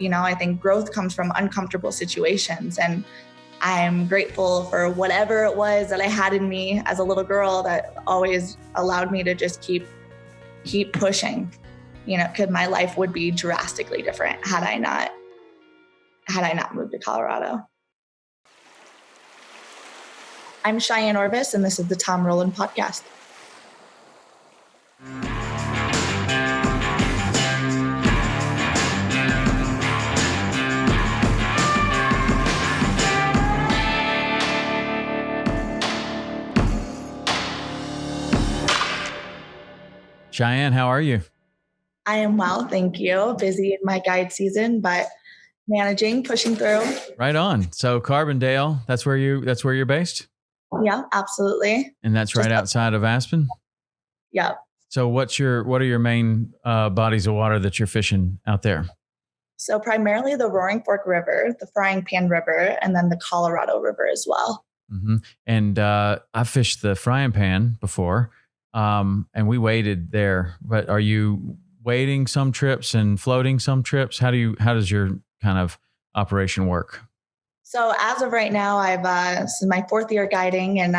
I think growth comes from uncomfortable situations. And I'm grateful for whatever it was that I had in me as a little girl that always allowed me to just keep pushing, because my life would be drastically different had I not moved to Colorado. I'm Shyanne Orvis, and this is the Tom Rowland podcast. Cheyenne, how are you? I am well, thank you. Busy in my guide season, but managing, pushing through. Right on. So Carbondale, that's where you're based? Yeah, absolutely. And that's right outside of Aspen? Yeah. So what are your main bodies of water that you're fishing out there? So primarily the Roaring Fork River, the Frying Pan River, and then the Colorado River as well. Mm-hmm. And I fished the Frying Pan before. And we waded there, but are you wading some trips and floating some trips? How does your kind of operation work? So as of right now, this is my fourth year guiding and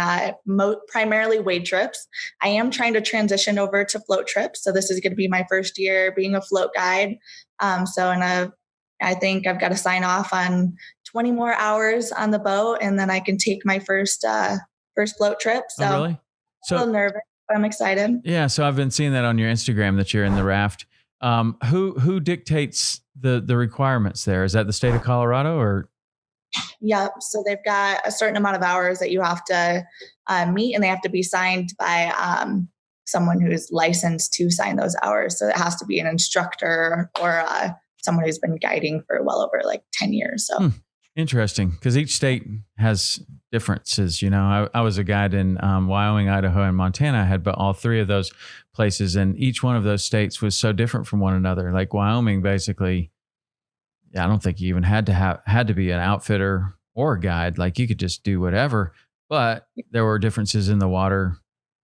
primarily wade trips. I am trying to transition over to float trips. So this is going to be my first year being a float guide. I think I've got to sign off on 20 more hours on the boat, and then I can take my first float trip. So oh, really? So a little nervous. I'm excited. Yeah. So I've been seeing that on your Instagram that you're in the raft. Who dictates the requirements there? Is that the state of Colorado or? Yeah. So they've got a certain amount of hours that you have to meet, and they have to be signed by someone who is licensed to sign those hours. So it has to be an instructor or someone who's been guiding for well over 10 years. So. Interesting, because each state has differences. I was a guide in Wyoming, Idaho, and Montana. I had all three of those places, and each one of those states was so different from one another. Like Wyoming, basically, I don't think you even had to be an outfitter or a guide. Like you could just do whatever, but there were differences in the water.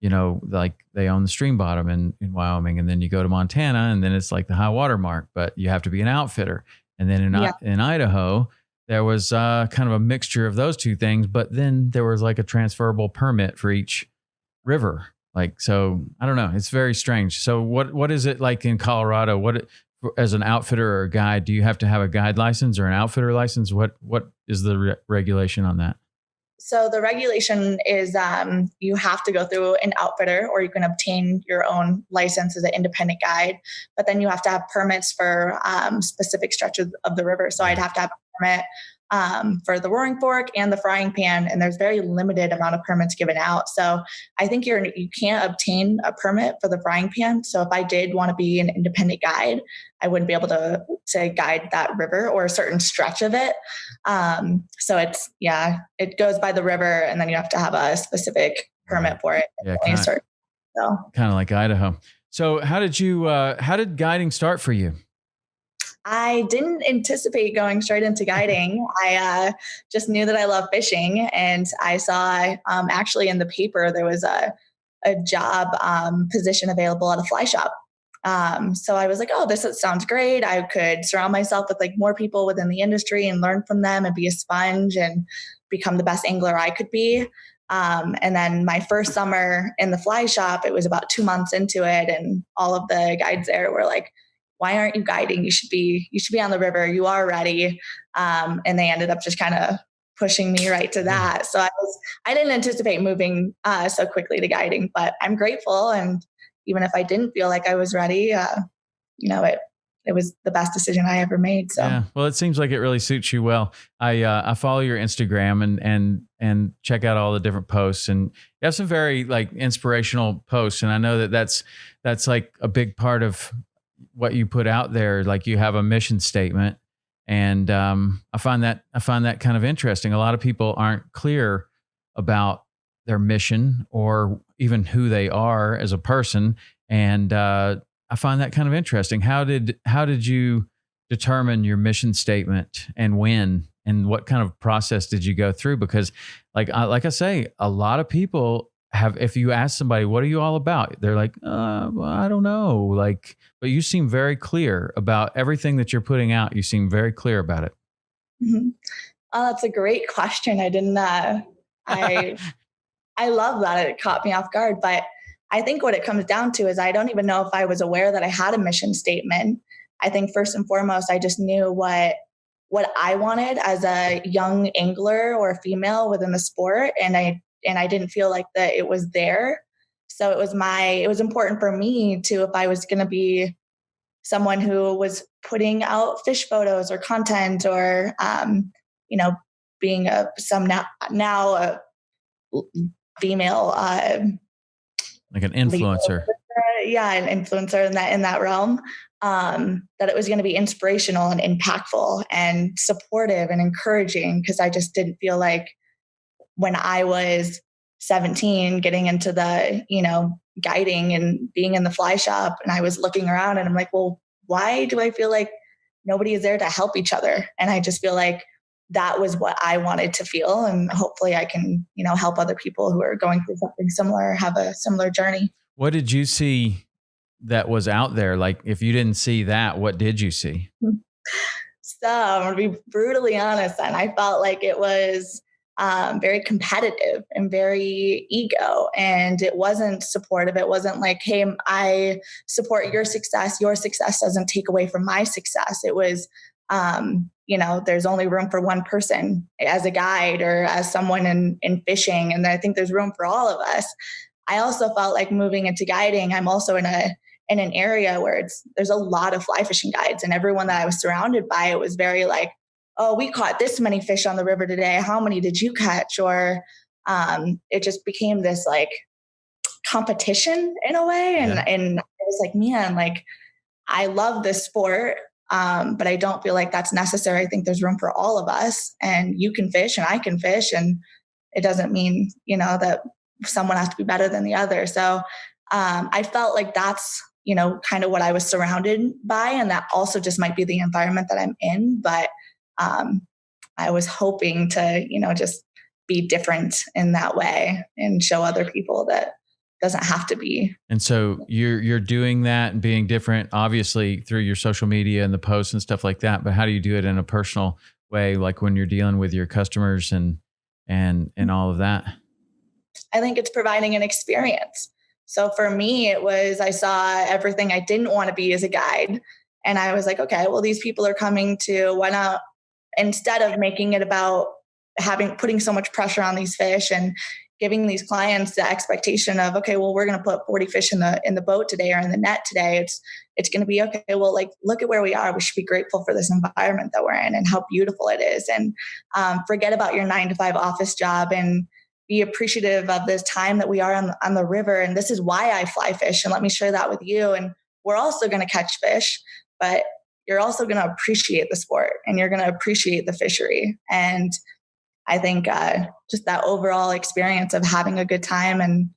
Like they own the stream bottom in Wyoming, and then you go to Montana, and then it's like the high water mark, but you have to be an outfitter. And then in Idaho, there was kind of a mixture of those two things, but then there was like a transferable permit for each river. So I don't know. It's very strange. So what is it like in Colorado? As an outfitter or a guide, do you have to have a guide license or an outfitter license? What is the regulation on that? So the regulation is you have to go through an outfitter, or you can obtain your own license as an independent guide, but then you have to have permits for specific stretches of the river. So I'd have to have a permit for the Roaring Fork and the Frying Pan, and there's very limited amount of permits given out. So I think you can't obtain a permit for the Frying Pan. So if I did want to be an independent guide, I wouldn't be able to guide that river or a certain stretch of it. So it goes by the river, and then you have to have a specific permit for it. Yeah, kind of like Idaho. So how did guiding start for you? I didn't anticipate going straight into guiding. I just knew that I love fishing, and I saw actually in the paper there was a job position available at a fly shop. So I was like, oh, this sounds great. I could surround myself with more people within the industry and learn from them and be a sponge and become the best angler I could be. And then my first summer in the fly shop, it was about 2 months into it, and all of the guides there were like, why aren't you guiding? You should be on the river. You are ready. And they ended up just kind of pushing me right to that. So I didn't anticipate moving so quickly to guiding, but I'm grateful. And even if I didn't feel like I was ready, it was the best decision I ever made. So yeah, well, it seems like it really suits you well. I follow your Instagram and check out all the different posts, and you have some very inspirational posts. And I know that's like a big part of what you put out there. Like you have a mission statement, and I find that kind of interesting. A lot of people aren't clear about their mission or even who they are as a person, and I find that kind of interesting. How did you determine your mission statement, and when, and what kind of process did you go through? Because like I say, a lot of people if you ask somebody, what are you all about? They're like, well, I don't know. Like, but you seem very clear about everything that you're putting out. You seem very clear about it. Mhm. Oh, that's a great question. I didn't, I, I love that. It caught me off guard, but I think what it comes down to is I don't even know if I was aware that I had a mission statement. I think first and foremost, I just knew what I wanted as a young angler or a female within the sport. And I didn't feel like that it was there. So it was important for me to, if I was going to be someone who was putting out fish photos or content or, you know, being some now a female, Like an influencer. yeah, an influencer in that realm. That it was going to be inspirational and impactful and supportive and encouraging, because I just didn't feel like when I was 17 getting into the, guiding and being in the fly shop, and I was looking around and I'm like, well, why do I feel like nobody is there to help each other? And I just feel like that was what I wanted to feel. And hopefully I can, help other people who are going through something similar, have a similar journey. What did you see that was out there? Like, if you didn't see that, what did you see? So I'm going to be brutally honest. And I felt like it was very competitive and very ego, and it wasn't supportive. It wasn't like, hey, I support your success. Your success doesn't take away from my success. It was, there's only room for one person as a guide or as someone in fishing. And I think there's room for all of us. I also felt like moving into guiding, I'm also in an area where there's a lot of fly fishing guides, and everyone that I was surrounded by, it was very like, oh, we caught this many fish on the river today. How many did you catch? Or it just became this like competition in a way. And, Yeah. and it was like, man, like I love this sport, but I don't feel like that's necessary. I think there's room for all of us, and you can fish and I can fish. And it doesn't mean, that someone has to be better than the other. So I felt like that's, kind of what I was surrounded by. And that also just might be the environment that I'm in. But I was hoping to, just be different in that way and show other people that doesn't have to be. And so you're doing that and being different, obviously through your social media and the posts and stuff like that. But how do you do it in a personal way, like when you're dealing with your customers and all of that? I think it's providing an experience. So for me, it was, I saw everything I didn't want to be as a guide. And I was like, okay, well, these people are coming to, why not, instead of making it about putting so much pressure on these fish and giving these clients the expectation of, okay, well, we're going to put 40 fish in the boat today or in the net today. It's going to be, okay, well, like, look at where we are. We should be grateful for this environment that we're in and how beautiful it is. And forget about your 9-to-5 office job and be appreciative of this time that we are on the river. And this is why I fly fish. And let me share that with you. And we're also going to catch fish, but you're also going to appreciate the sport and you're going to appreciate the fishery. And I think just that overall experience of having a good time and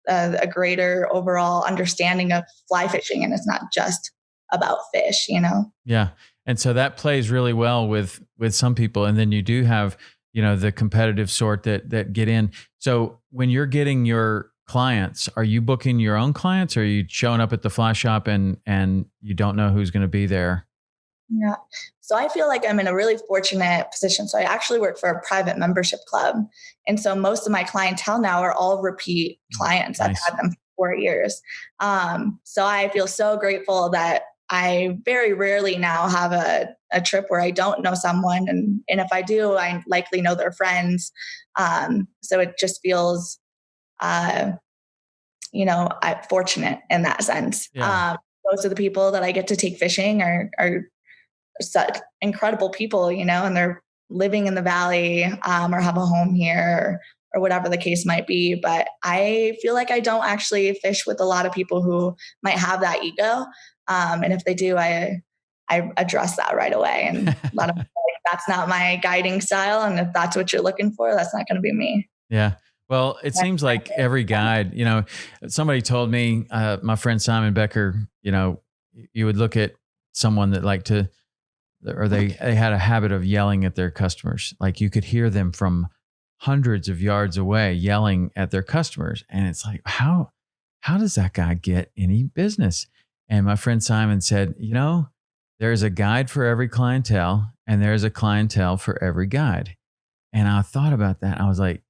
a greater overall understanding of fly fishing. And it's not just about fish, Yeah. And so that plays really well with some people. And then you do have, the competitive sort that get in. So when you're getting your clients, are you booking your own clients, or are you showing up at the fly shop and you don't know who's going to be there? Yeah. So I feel like I'm in a really fortunate position. So I actually work for a private membership club. And so most of my clientele now are all repeat clients. Nice. I've had them for 4 years. So I feel so grateful that I very rarely now have a trip where I don't know someone. And if I do, I likely know their friends. So it just feels, I'm fortunate in that sense. Yeah. Most of the people that I get to take fishing are such incredible people, and they're living in the valley or have a home here or whatever the case might be. But I feel like I don't actually fish with a lot of people who might have that ego. And if they do, I address that right away and let them know, like, that's not my guiding style. And if that's what you're looking for, that's not going to be me. Yeah. Well, it seems like every guide, somebody told me, my friend Simon Becker, you would look at someone that liked to, or they had a habit of yelling at their customers. Like you could hear them from hundreds of yards away yelling at their customers. And it's like, how does that guy get any business? And my friend Simon said, there's a guide for every clientele and there's a clientele for every guide. And I thought about that. I was like,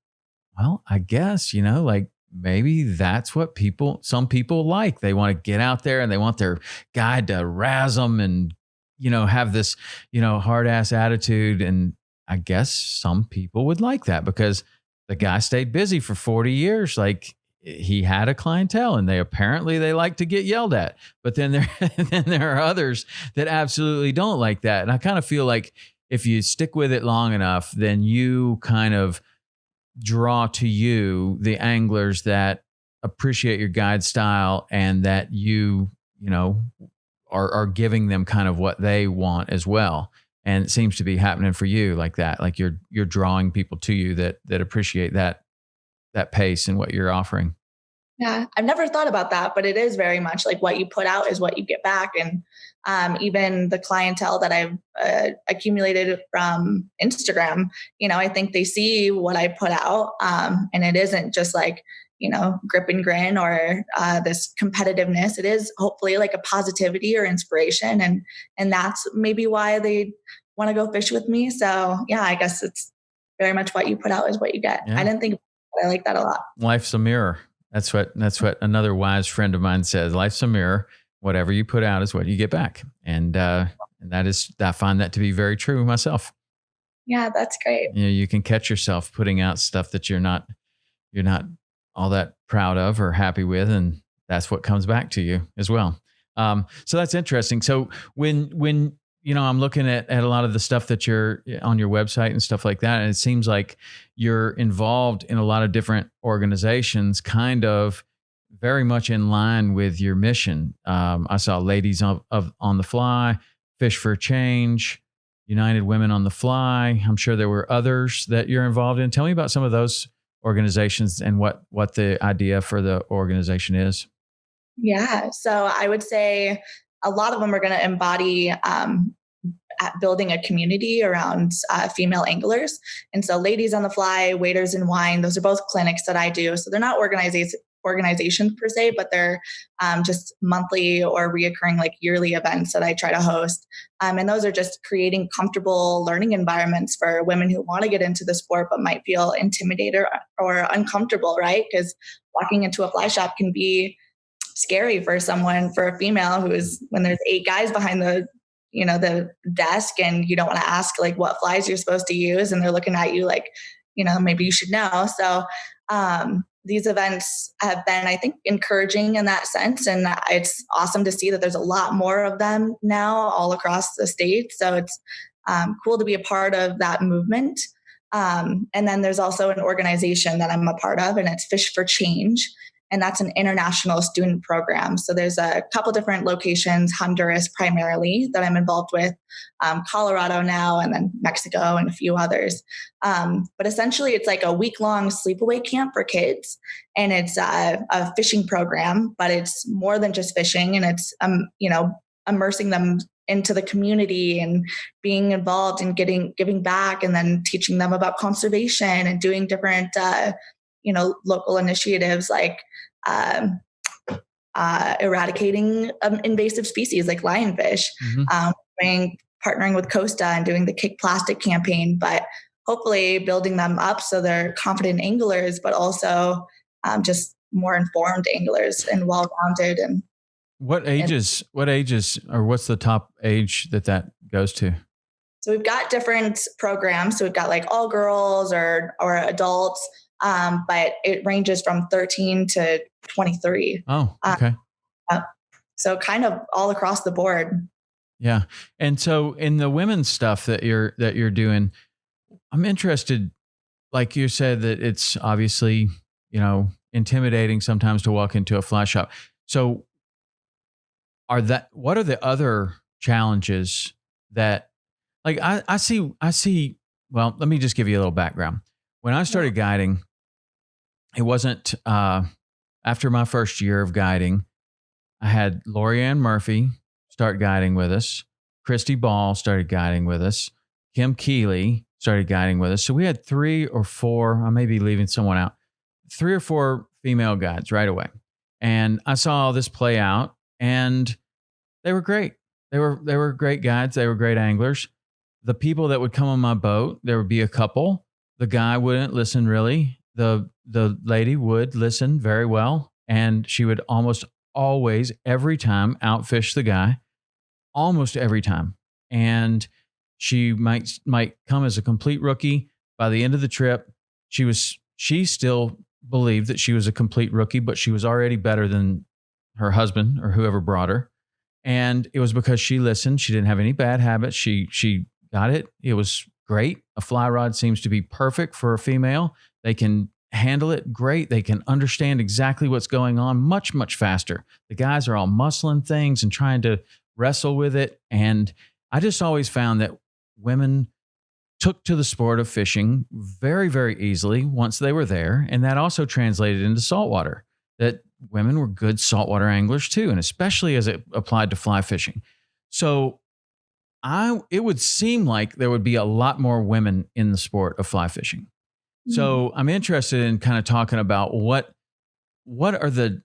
well, I guess, like maybe that's what some people like. They want to get out there and they want their guide to razz them and, have this, hard ass attitude. And I guess some people would like that because the guy stayed busy for 40 years. Like he had a clientele and they like to get yelled at. But then there are others that absolutely don't like that. And I kind of feel like if you stick with it long enough, then you kind of draw to you the anglers that appreciate your guide style and that are giving them kind of what they want as well. And it seems to be happening for you like that. Like you're drawing people to you that appreciate that pace and what you're offering. Yeah, I've never thought about that, but it is very much like what you put out is what you get back. And even the clientele that I've accumulated from Instagram, I think they see what I put out. And it isn't just like, grip and grin or this competitiveness. It is hopefully like a positivity or inspiration. And that's maybe why they want to go fish with me. So yeah, I guess it's very much what you put out is what you get. Yeah. I didn't think about it. I like that a lot. Life's a mirror. That's what another wise friend of mine says. Life's a mirror. Whatever you put out is what you get back. And I find that to be very true myself. Yeah, that's great. You can catch yourself putting out stuff that you're not all that proud of or happy with, and that's what comes back to you as well. So that's interesting. So when I'm looking at a lot of the stuff that you're on your website and stuff like that, and it seems like you're involved in a lot of different organizations, kind of very much in line with your mission. I saw Ladies on the Fly, Fish for Change, United Women on the Fly. I'm sure there were others that you're involved in. Tell me about some of those organizations and what the idea for the organization is. Yeah. So I would say a lot of them are going to embody at building a community around female anglers. And so Ladies on the Fly, Waders and Wine, those are both clinics that I do. So they're not organizations per se, but they're just monthly or reoccurring like yearly events that I try to host. And those are just creating comfortable learning environments for women who want to get into the sport but might feel intimidated or uncomfortable, right? Because walking into a fly shop can be scary for a female who is, when there's 8 guys behind the desk and you don't want to ask like what flies you're supposed to use. And they're looking at you like, maybe you should know. So these events have been, I think, encouraging in that sense. And it's awesome to see that there's a lot more of them now all across the state. So it's cool to be a part of that movement. And then there's also an organization that I'm a part of, and it's Fish for Change. And that's an international student program. So there's a couple different locations, Honduras primarily, that I'm involved with, Colorado now, and then Mexico and a few others. But essentially, it's like a week-long sleepaway camp for kids. And it's a fishing program, but it's more than just fishing. And it's, immersing them into the community and being involved and giving back, and then teaching them about conservation and doing different local initiatives like eradicating invasive species like lionfish, partnering with Costa and doing the Kick Plastic campaign, but hopefully building them up so they're confident anglers, but also just more informed anglers and well-rounded. And what ages, or what's the top age that goes to? So we've got different programs. So we've got like all girls or adults. But it ranges from 13 to 23. Oh, okay. So kind of all across the board. Yeah. And so in the women's stuff that you're doing, I'm interested, like you said, that it's obviously, intimidating sometimes to walk into a fly shop. So what are the other challenges that, like, I see, well, let me just give you a little background. When I started guiding, it wasn't after my first year of guiding. I had Lorianne Murphy start guiding with us. Christy Ball started guiding with us. Kim Keeley started guiding with us. So we had 3 or 4, I may be leaving someone out, 3 or 4 female guides right away. And I saw all this play out, and they were great. They were great guides. They were great anglers. The people that would come on my boat, there would be a couple. The guy wouldn't listen really. The lady would listen very well, and she would almost always, every time, outfish the guy, almost every time. And she might come as a complete rookie. By the end of the trip, she still believed that she was a complete rookie, but she was already better than her husband or whoever brought her. And it was because she listened. She didn't have any bad habits. She got it. It was great. A fly rod seems to be perfect for a female. They can handle it great. They can understand exactly what's going on much, much faster. The guys are all muscling things and trying to wrestle with it. And I just always found that women took to the sport of fishing very, very easily once they were there. And that also translated into saltwater, that women were good saltwater anglers too, and especially as it applied to fly fishing. So it would seem like there would be a lot more women in the sport of fly fishing. Mm-hmm. So I'm interested in kind of talking about what are the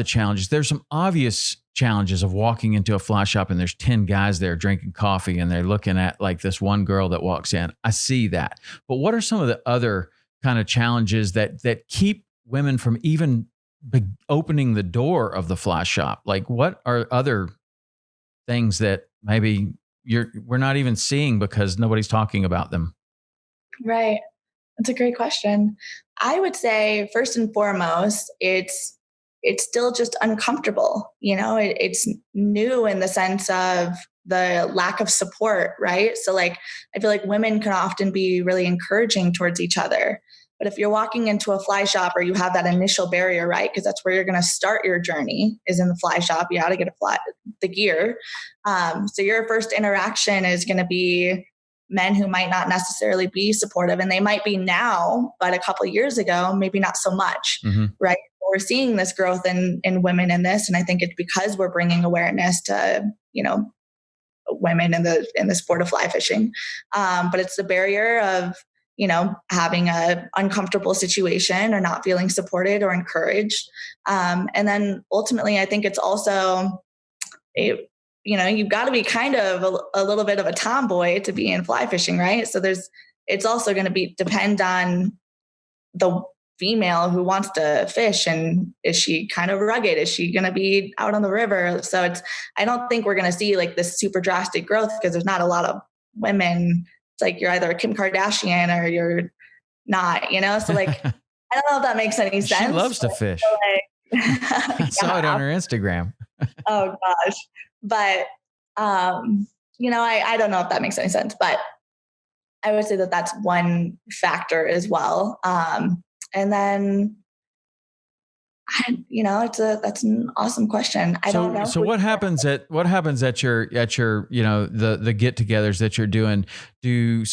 challenges. There's some obvious challenges of walking into a fly shop and there's 10 guys there drinking coffee and they're looking at like this one girl that walks in. I see that. But what are some of the other kind of challenges that keep women from even opening the door of the fly shop? Like, what are other things that maybe we're not even seeing because nobody's talking about them? Right. That's a great question. I would say first and foremost, it's still just uncomfortable. It's new in the sense of the lack of support, right? So like, I feel like women can often be really encouraging towards each other. But if you're walking into a fly shop or you have that initial barrier, right? Because that's where you're going to start your journey is in the fly shop. You got to get the gear. So your first interaction is going to be men who might not necessarily be supportive, and they might be now, but a couple of years ago, maybe not so much, mm-hmm. right? We're seeing this growth in women in this. And I think it's because we're bringing awareness to, women in the sport of fly fishing. But it's the barrier of, having a uncomfortable situation or not feeling supported or encouraged. And then ultimately, I think it's also, you've got to be kind of a little bit of a tomboy to be in fly fishing, right? So it's also going to depend on the female who wants to fish, and is she kind of rugged? Is she going to be out on the river? So I don't think we're going to see like this super drastic growth because there's not a lot of women. It's like you're either a Kim Kardashian or you're not, So like, I don't know if that makes any sense. She loves to fish. I saw it on her Instagram. Oh gosh. But, I don't know if that makes any sense, but I would say that that's one factor as well. And then, that's an awesome question. I don't know. So what happens at your, the get-togethers that you're doing? Do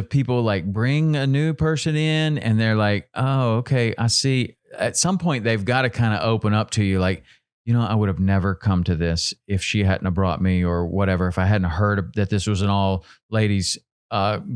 people like bring a new person in and they're like, oh, okay, I see. At some point they've got to kind of open up to you. Like, I would have never come to this if she hadn't have brought me or whatever, if I hadn't heard that this was an all ladies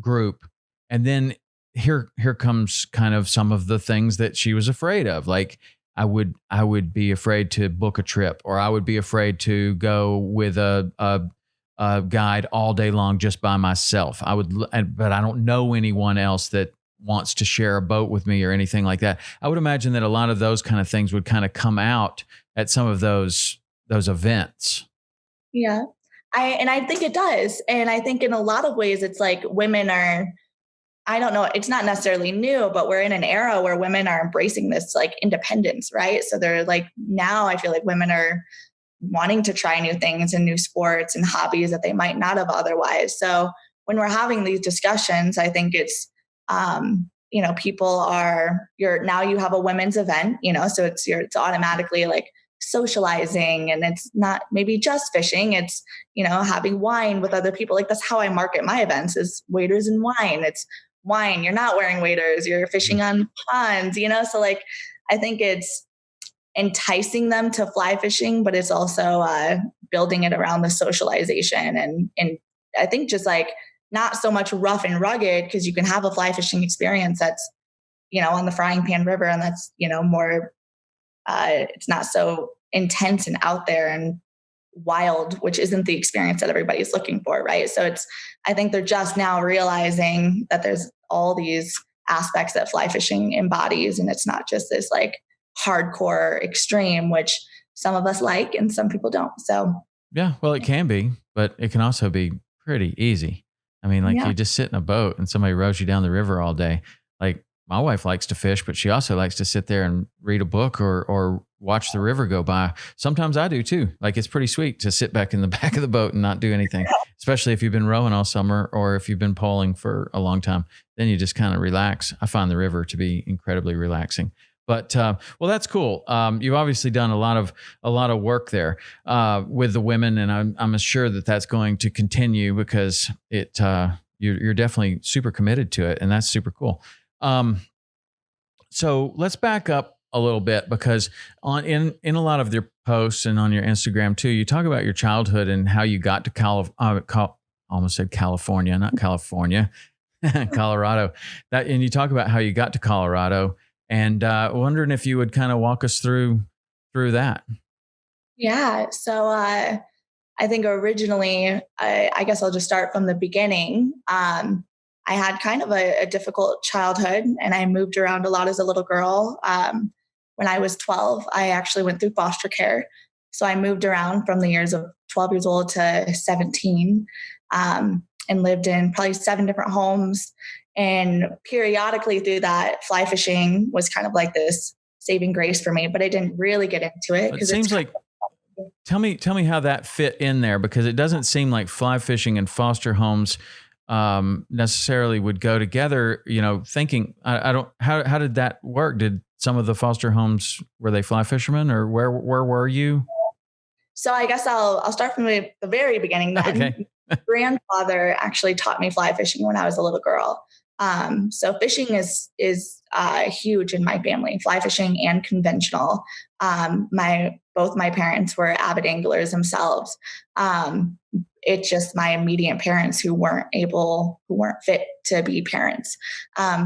group. And then here comes kind of some of the things that she was afraid of. Like, I would be afraid to book a trip, or I would be afraid to go with a guide all day long just by myself. But I don't know anyone else that wants to share a boat with me or anything like that. I would imagine that a lot of those kind of things would kind of come out at some of those events. Yeah. I think it does. And I think in a lot of ways, it's like women are, I don't know, it's not necessarily new, but we're in an era where women are embracing this like independence, right? So they're like, now I feel like women are wanting to try new things and new sports and hobbies that they might not have otherwise. So when we're having these discussions, I think it's, people are, now you have a women's event, so it's automatically like socializing, and it's not maybe just fishing. It's, having wine with other people. Like that's how I market my events is waders and wine. It's wine. You're not wearing waders. You're fishing on ponds, so like, I think it's enticing them to fly fishing, but it's also building it around the socialization. And I think just like not so much rough and rugged, because you can have a fly fishing experience that's, on the Frying Pan River, and that's, more, it's not so intense and out there and wild, which isn't the experience that everybody's looking for, right? So I think they're just now realizing that there's all these aspects that fly fishing embodies, and it's not just this like hardcore extreme, which some of us like and some people don't. So Yeah, well, it can be, but it can also be pretty easy. I mean, like yeah, you just sit in a boat and somebody rows you down the river all day. Like my wife likes to fish, but she also likes to sit there and read a book or watch the river go by. Sometimes I do too. Like it's pretty sweet to sit back in the back of the boat and not do anything, especially if you've been rowing all summer or if you've been poling for a long time. Then you just kind of relax. I find the river to be incredibly relaxing. But well, that's cool. You've obviously done a lot of work there with the women, and I'm sure that that's going to continue because you're definitely super committed to it, and that's super cool. So let's back up a little bit because in a lot of your posts and on your Instagram too, you talk about your childhood and how you got to almost said California, not California, Colorado. And you talk about how you got to Colorado. And wondering if you would kind of walk us through that. Yeah. So I think originally, I guess I'll just start from the beginning. I had kind of a difficult childhood, and I moved around a lot as a little girl. When I was 12, I actually went through foster care. So I moved around from the years of 12 years old to 17, and lived in probably 7 different homes. And periodically through that, fly fishing was kind of like this saving grace for me, but I didn't really get into it. It seems like, tell me how that fit in there, because it doesn't seem like fly fishing and foster homes necessarily would go together. Thinking, how did that work? Did some of the foster homes, were they fly fishermen, or where were you? So I guess I'll start from the very beginning then. Okay. My grandfather actually taught me fly fishing when I was a little girl. So fishing is huge in my family, fly fishing and conventional. Both my parents were avid anglers themselves. It's just my immediate parents who weren't fit to be parents.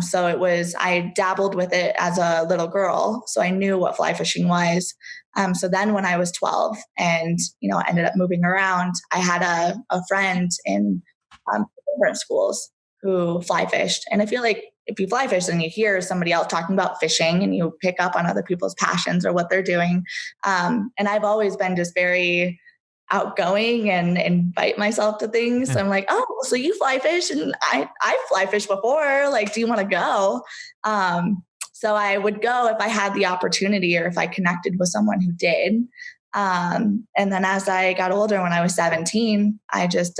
So I dabbled with it as a little girl. So I knew what fly fishing was. So then when I was 12 and, ended up moving around, I had a friend in different schools who fly fished. And I feel like if you fly fish and you hear somebody else talking about fishing and you pick up on other people's passions or what they're doing. And I've always been just very outgoing and invite myself to things. So I'm like, oh, so you fly fish, and I fly fish before. Like, do you want to go? So I would go if I had the opportunity or if I connected with someone who did. And then as I got older, when I was 17, I just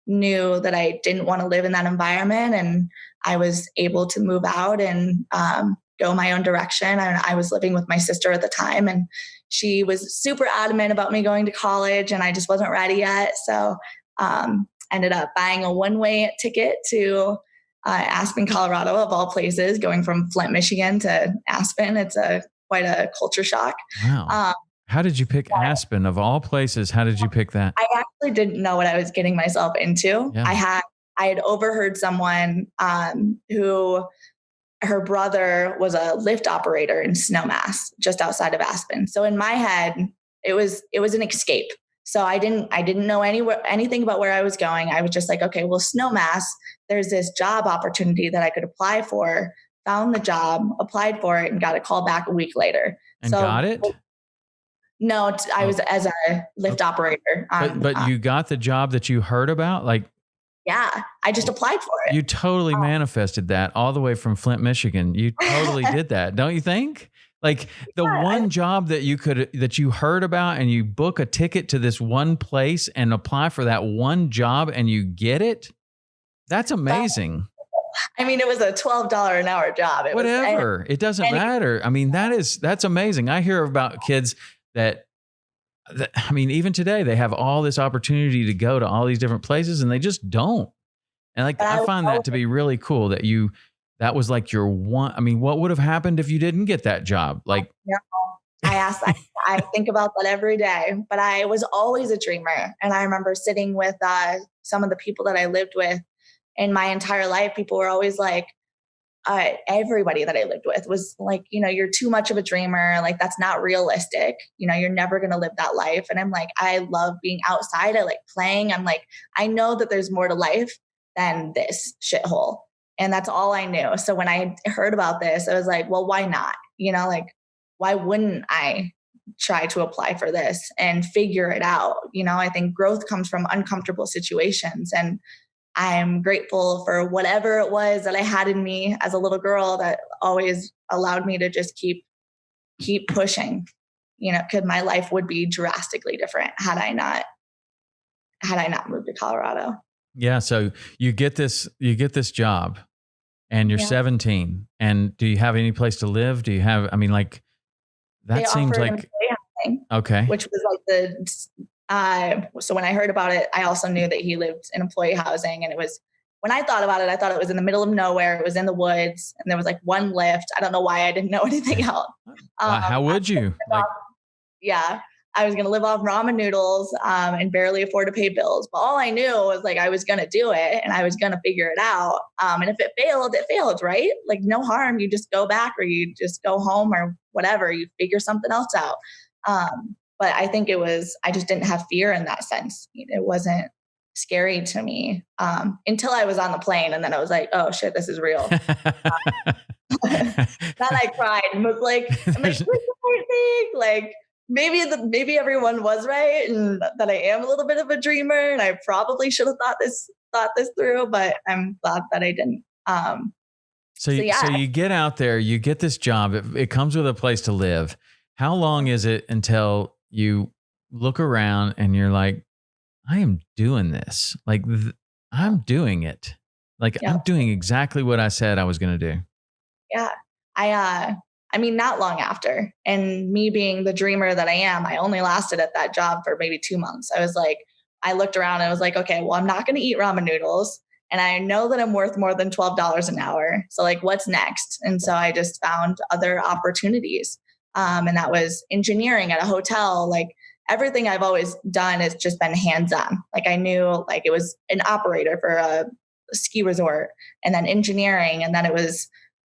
knew that I didn't want to live in that environment, and I was able to move out and go my own direction. I was living with my sister at the time, and she was super adamant about me going to college, and I just wasn't ready yet. So ended up buying a one-way ticket to Aspen, Colorado, of all places, going from Flint, Michigan to Aspen. It's quite a culture shock. Wow. How did you pick Aspen of all places? How did you pick that? I actually didn't know what I was getting myself into. Yeah. I had overheard someone who, her brother was a lift operator in Snowmass, just outside of Aspen. So in my head, it was an escape. So I didn't know anything about where I was going. I was just like, okay, well, Snowmass, there's this job opportunity that I could apply for. Found the job, applied for it, and got a call back a week later. And got it? No, I was as a lift operator. But you got the job that you heard about? Like, yeah, I just applied for it. You totally manifested that all the way from Flint, Michigan. You totally did that, don't you think? Like the one job that you heard about, and you book a ticket to this one place and apply for that one job and you get it. That's amazing. I mean, it was a $12 an hour job. It doesn't matter. I mean, that's amazing. I hear about kids that I mean, even today they have all this opportunity to go to all these different places and they just don't. And like, I find that to be really cool that was like your one. I mean, what would have happened if you didn't get that job? Like, I think about that every day, but I was always a dreamer. And I remember sitting with some of the people that I lived with And my entire life, people were always like, everybody that I lived with was like, you're too much of a dreamer. Like, that's not realistic. You're never going to live that life. And I'm like, I love being outside. I like playing. I'm like, I know that there's more to life than this shithole. And that's all I knew. So when I heard about this, I was like, well, why not? Like, why wouldn't I try to apply for this and figure it out? I think growth comes from uncomfortable situations. And I'm grateful for whatever it was that I had in me as a little girl that always allowed me to just keep pushing, because my life would be drastically different had I not moved to Colorado. Yeah. So you get this job and you're 17, and do you have any place to live? Do you have, that They seems like, employee housing, okay. Which was like so when I heard about it, I also knew that he lived in employee housing, and when I thought about it, I thought it was in the middle of nowhere. It was in the woods, and there was like one lift. I don't know why I didn't know anything else. How would you? I was going to live off ramen noodles and barely afford to pay bills. But all I knew was like I was going to do it and I was going to figure it out. And if it failed, right? Like, no harm. You just go back, or you just go home, or whatever. You figure something else out. But I think I just didn't have fear in that sense. It wasn't scary to me until I was on the plane. And then I was like, oh shit, this is real. Then I cried and was like, I'm like, what's the right thing? Like, maybe everyone was right, and that I am a little bit of a dreamer, and I probably should have thought this through, but I'm glad that I didn't. So you get out there, you get this job. It comes with a place to live. How long is it until you look around and you're like, I am doing this. Like, I'm doing it. Like, I'm doing exactly what I said I was going to do. Yeah. Not long after. And me being the dreamer that I am, I only lasted at that job for maybe 2 months. I looked around and I was like, okay, well, I'm not going to eat ramen noodles. And I know that I'm worth more than $12 an hour. So like, what's next? And so I just found other opportunities. And that was engineering at a hotel. Like, everything I've always done has just been hands-on. Like, I knew like it was an operator for a ski resort, and then engineering. And then it was,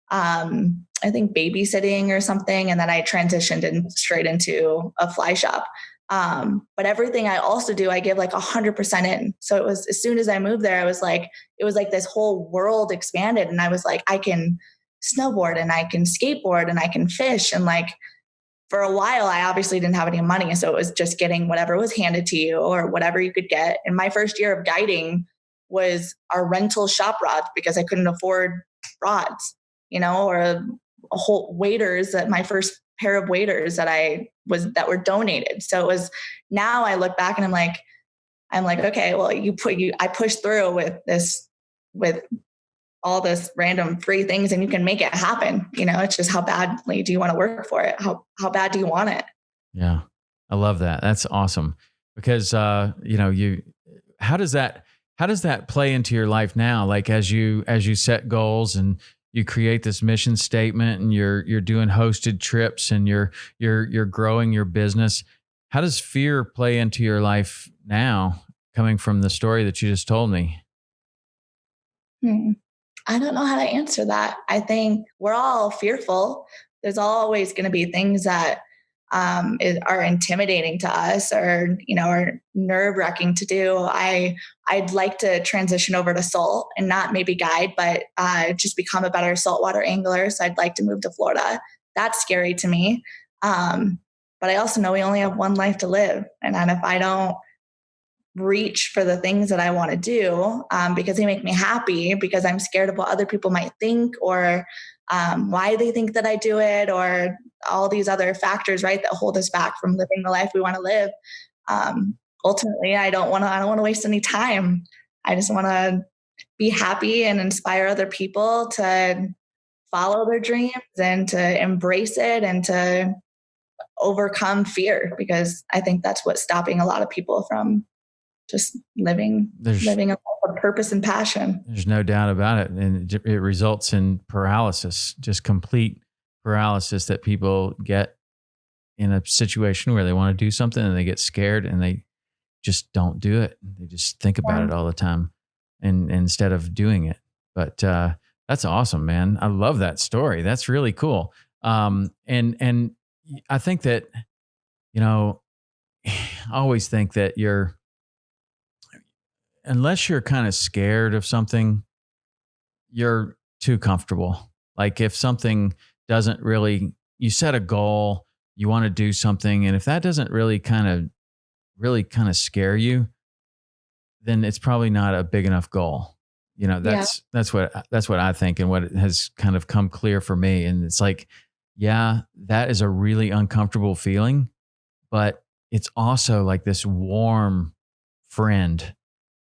I think babysitting or something. And then I transitioned straight into a fly shop. But everything I also do, I give like 100% in. So it was, as soon as I moved there, it was like this whole world expanded. And I was like, I can snowboard and I can skateboard and I can fish. And like, for a while, I obviously didn't have any money. So it was just getting whatever was handed to you or whatever you could get. And my first year of guiding was our rental shop rods, because I couldn't afford rods, or a whole waders, that my first pair of waders that were donated. So it was, now I look back and I'm like, okay, well, I pushed through with all this random free things, and you can make it happen. It's just, how badly do you want to work for it? How bad do you want it? Yeah. I love that. That's awesome. Because, how does that play into your life now? Like, as you set goals and you create this mission statement, and you're doing hosted trips, and you're growing your business. How does fear play into your life now, coming from the story that you just told me? I don't know how to answer that. I think we're all fearful. There's always going to be things that are intimidating to us, or are nerve-wracking to do. I'd like to transition over to Salt, and not maybe guide, but just become a better saltwater angler. So I'd like to move to Florida. That's scary to me. But I also know we only have one life to live, and if I don't reach for the things that I want to do, because they make me happy, because I'm scared of what other people might think, or why they think that I do it, or all these other factors, right, that hold us back from living the life we want to live. Ultimately, I don't want to waste any time. I just want to be happy and inspire other people to follow their dreams and to embrace it and to overcome fear, because I think that's what's stopping a lot of people from just living a life of purpose and passion. There's no doubt about it. And it results in paralysis, just complete paralysis, that people get in a situation where they want to do something and they get scared and they just don't do it. They just think about it all the time. and instead of doing it. But that's awesome, man. I love that story. That's really cool. And I think that, you know, I always think that unless you're kind of scared of something, you're too comfortable. Like if something doesn't really, you set a goal, you want to do something, and if that doesn't really kind of scare you, then it's probably not a big enough goal. You know, Yeah. that's what I think, and what has kind of come clear for me. And it's like, yeah, that is a really uncomfortable feeling, but it's also like this warm friend,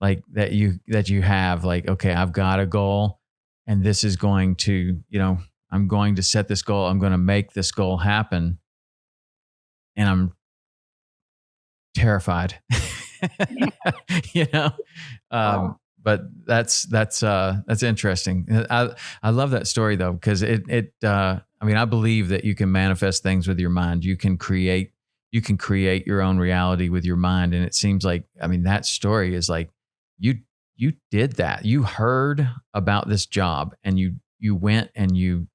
like that you have, like, okay, I've got a goal, and this is going to, I'm going to set this goal, I'm going to make this goal happen, and I'm terrified. you know but that's interesting. I love that story though, because I mean, I believe that you can manifest things with your mind. You can create your own reality with your mind. And it seems like, I mean, that story is like, you did that. You heard about this job, and you went and you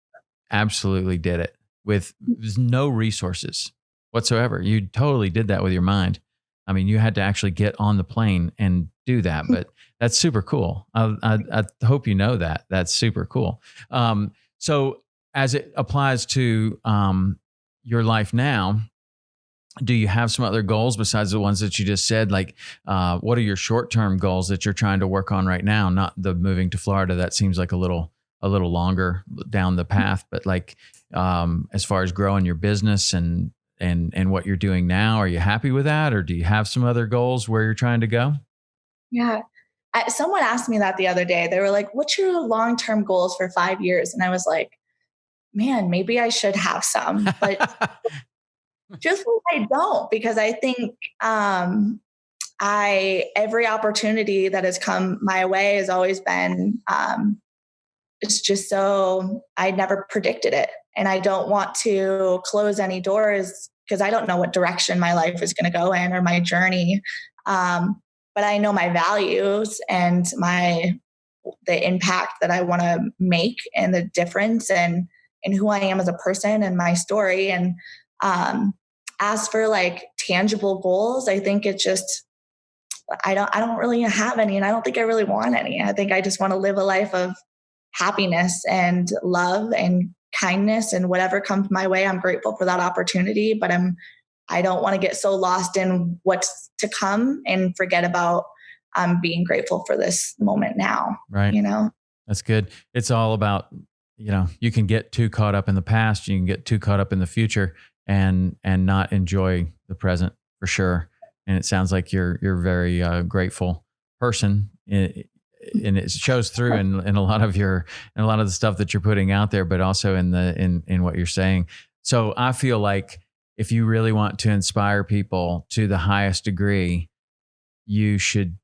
absolutely did it with no resources whatsoever. You totally did that with your mind. I mean, you had to actually get on the plane and do that, but that's super cool. I hope you know that. That's super cool. So as it applies to your life now, do you have some other goals besides the ones that you just said? Like, what are your short-term goals that you're trying to work on right now? Not the moving to Florida. That seems like a little longer down the path, but like, as far as growing your business and what you're doing now, are you happy with that? Or do you have some other goals where you're trying to go? Yeah. Someone asked me that the other day. They were like, what's your long-term goals for 5 years? And I was like, man, maybe I should have some, but truthfully, I don't, because I think every opportunity that has come my way has always been, it's just so I never predicted it. And I don't want to close any doors because I don't know what direction my life is going to go in or my journey. But I know my values and the impact that I want to make and the difference and who I am as a person and my story. And as for like tangible goals, I think it's just I don't really have any, and I don't think I really want any. I think I just want to live a life of happiness and love and kindness, and whatever comes my way, I'm grateful for that opportunity, but I don't want to get so lost in what's to come and forget about being grateful for this moment now. Right. You know? That's good. It's all about, you can get too caught up in the past, you can get too caught up in the future, and not enjoy the present, for sure. And it sounds like you're a very grateful person, and it shows through in a lot of the stuff that you're putting out there, but also in what you're saying. So I feel like if you really want to inspire people to the highest degree, you should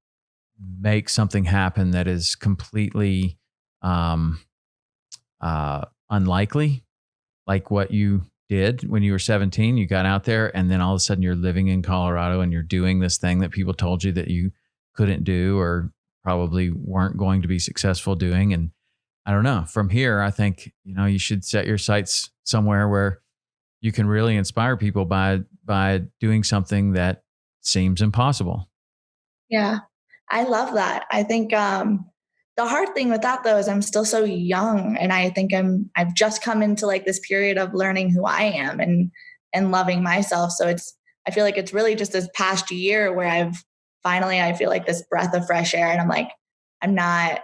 make something happen that is completely unlikely, like what you did when you were 17. You got out there, and then all of a sudden you're living in Colorado and you're doing this thing that people told you that you couldn't do, or probably weren't going to be successful doing. And I don't know, from here, I think, you should set your sights somewhere where you can really inspire people by doing something that seems impossible. Yeah, I love that. I think the hard thing with that though is I'm still so young, and I think I've just come into like this period of learning who I am and loving myself. So I feel like it's really just this past year where I feel like this breath of fresh air, and I'm like, I'm not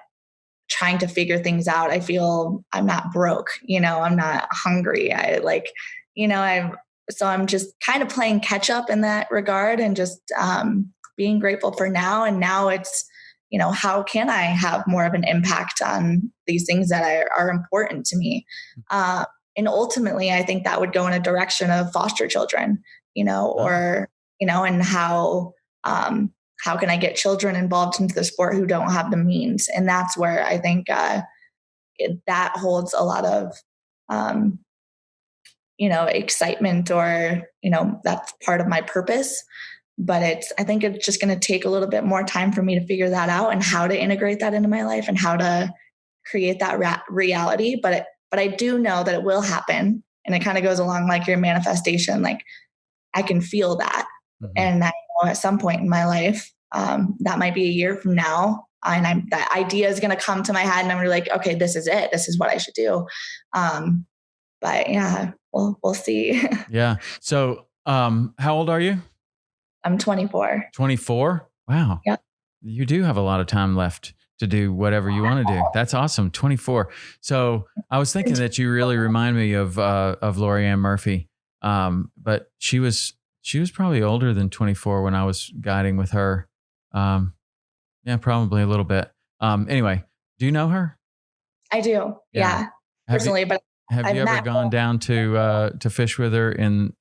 trying to figure things out. I feel I'm not broke, I'm not hungry. I'm just kind of playing catch up in that regard, and just being grateful for now. And now it's, how can I have more of an impact on these things that are important to me? And ultimately, I think that would go in a direction of foster children, or, and how can I get children involved into the sport who don't have the means? And that's where I think that holds a lot of, excitement, or, that's part of my purpose. But I think it's just going to take a little bit more time for me to figure that out and how to integrate that into my life and how to create that reality. But I do know that it will happen. And it kind of goes along like your manifestation. Like I can feel that. Mm-hmm. And I know at some point in my life, that might be a year from now. And that idea is going to come to my head and I'm like, okay, this is it. This is what I should do. But yeah, we'll see. Yeah. So, how old are you? I'm 24. 24? Wow. Yep. You do have a lot of time left to do whatever you want to do. That's awesome. 24. So I was thinking that you really remind me of Lorianne Murphy. But she was probably older than 24 when I was guiding with her. Yeah, probably a little bit. Anyway, do you know her? I do. Yeah. Personally, but have you ever gone down to fish with her in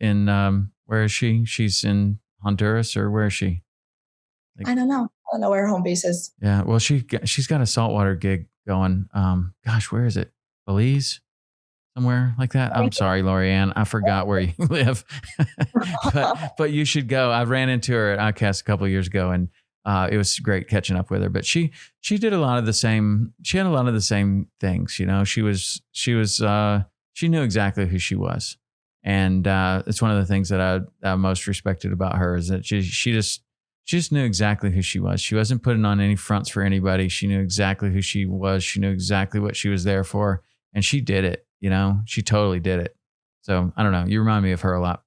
where is she? She's in Honduras, or where is she? I don't know. I don't know where her home base is. Yeah. Well, she's got a saltwater gig going. Gosh, where is it? Belize? Somewhere like that. I'm sorry, Lorianne. I forgot where you live, but you should go. I ran into her at ICAST a couple of years ago, and it was great catching up with her. But she did a lot of the same. She had a lot of the same things. You know, she knew exactly who she was, and it's one of the things that I most respected about her is that she just knew exactly who she was. She wasn't putting on any fronts for anybody. She knew exactly who she was. She knew exactly what she was there for, and she did it. You know, she totally did it. So I don't know. You remind me of her a lot.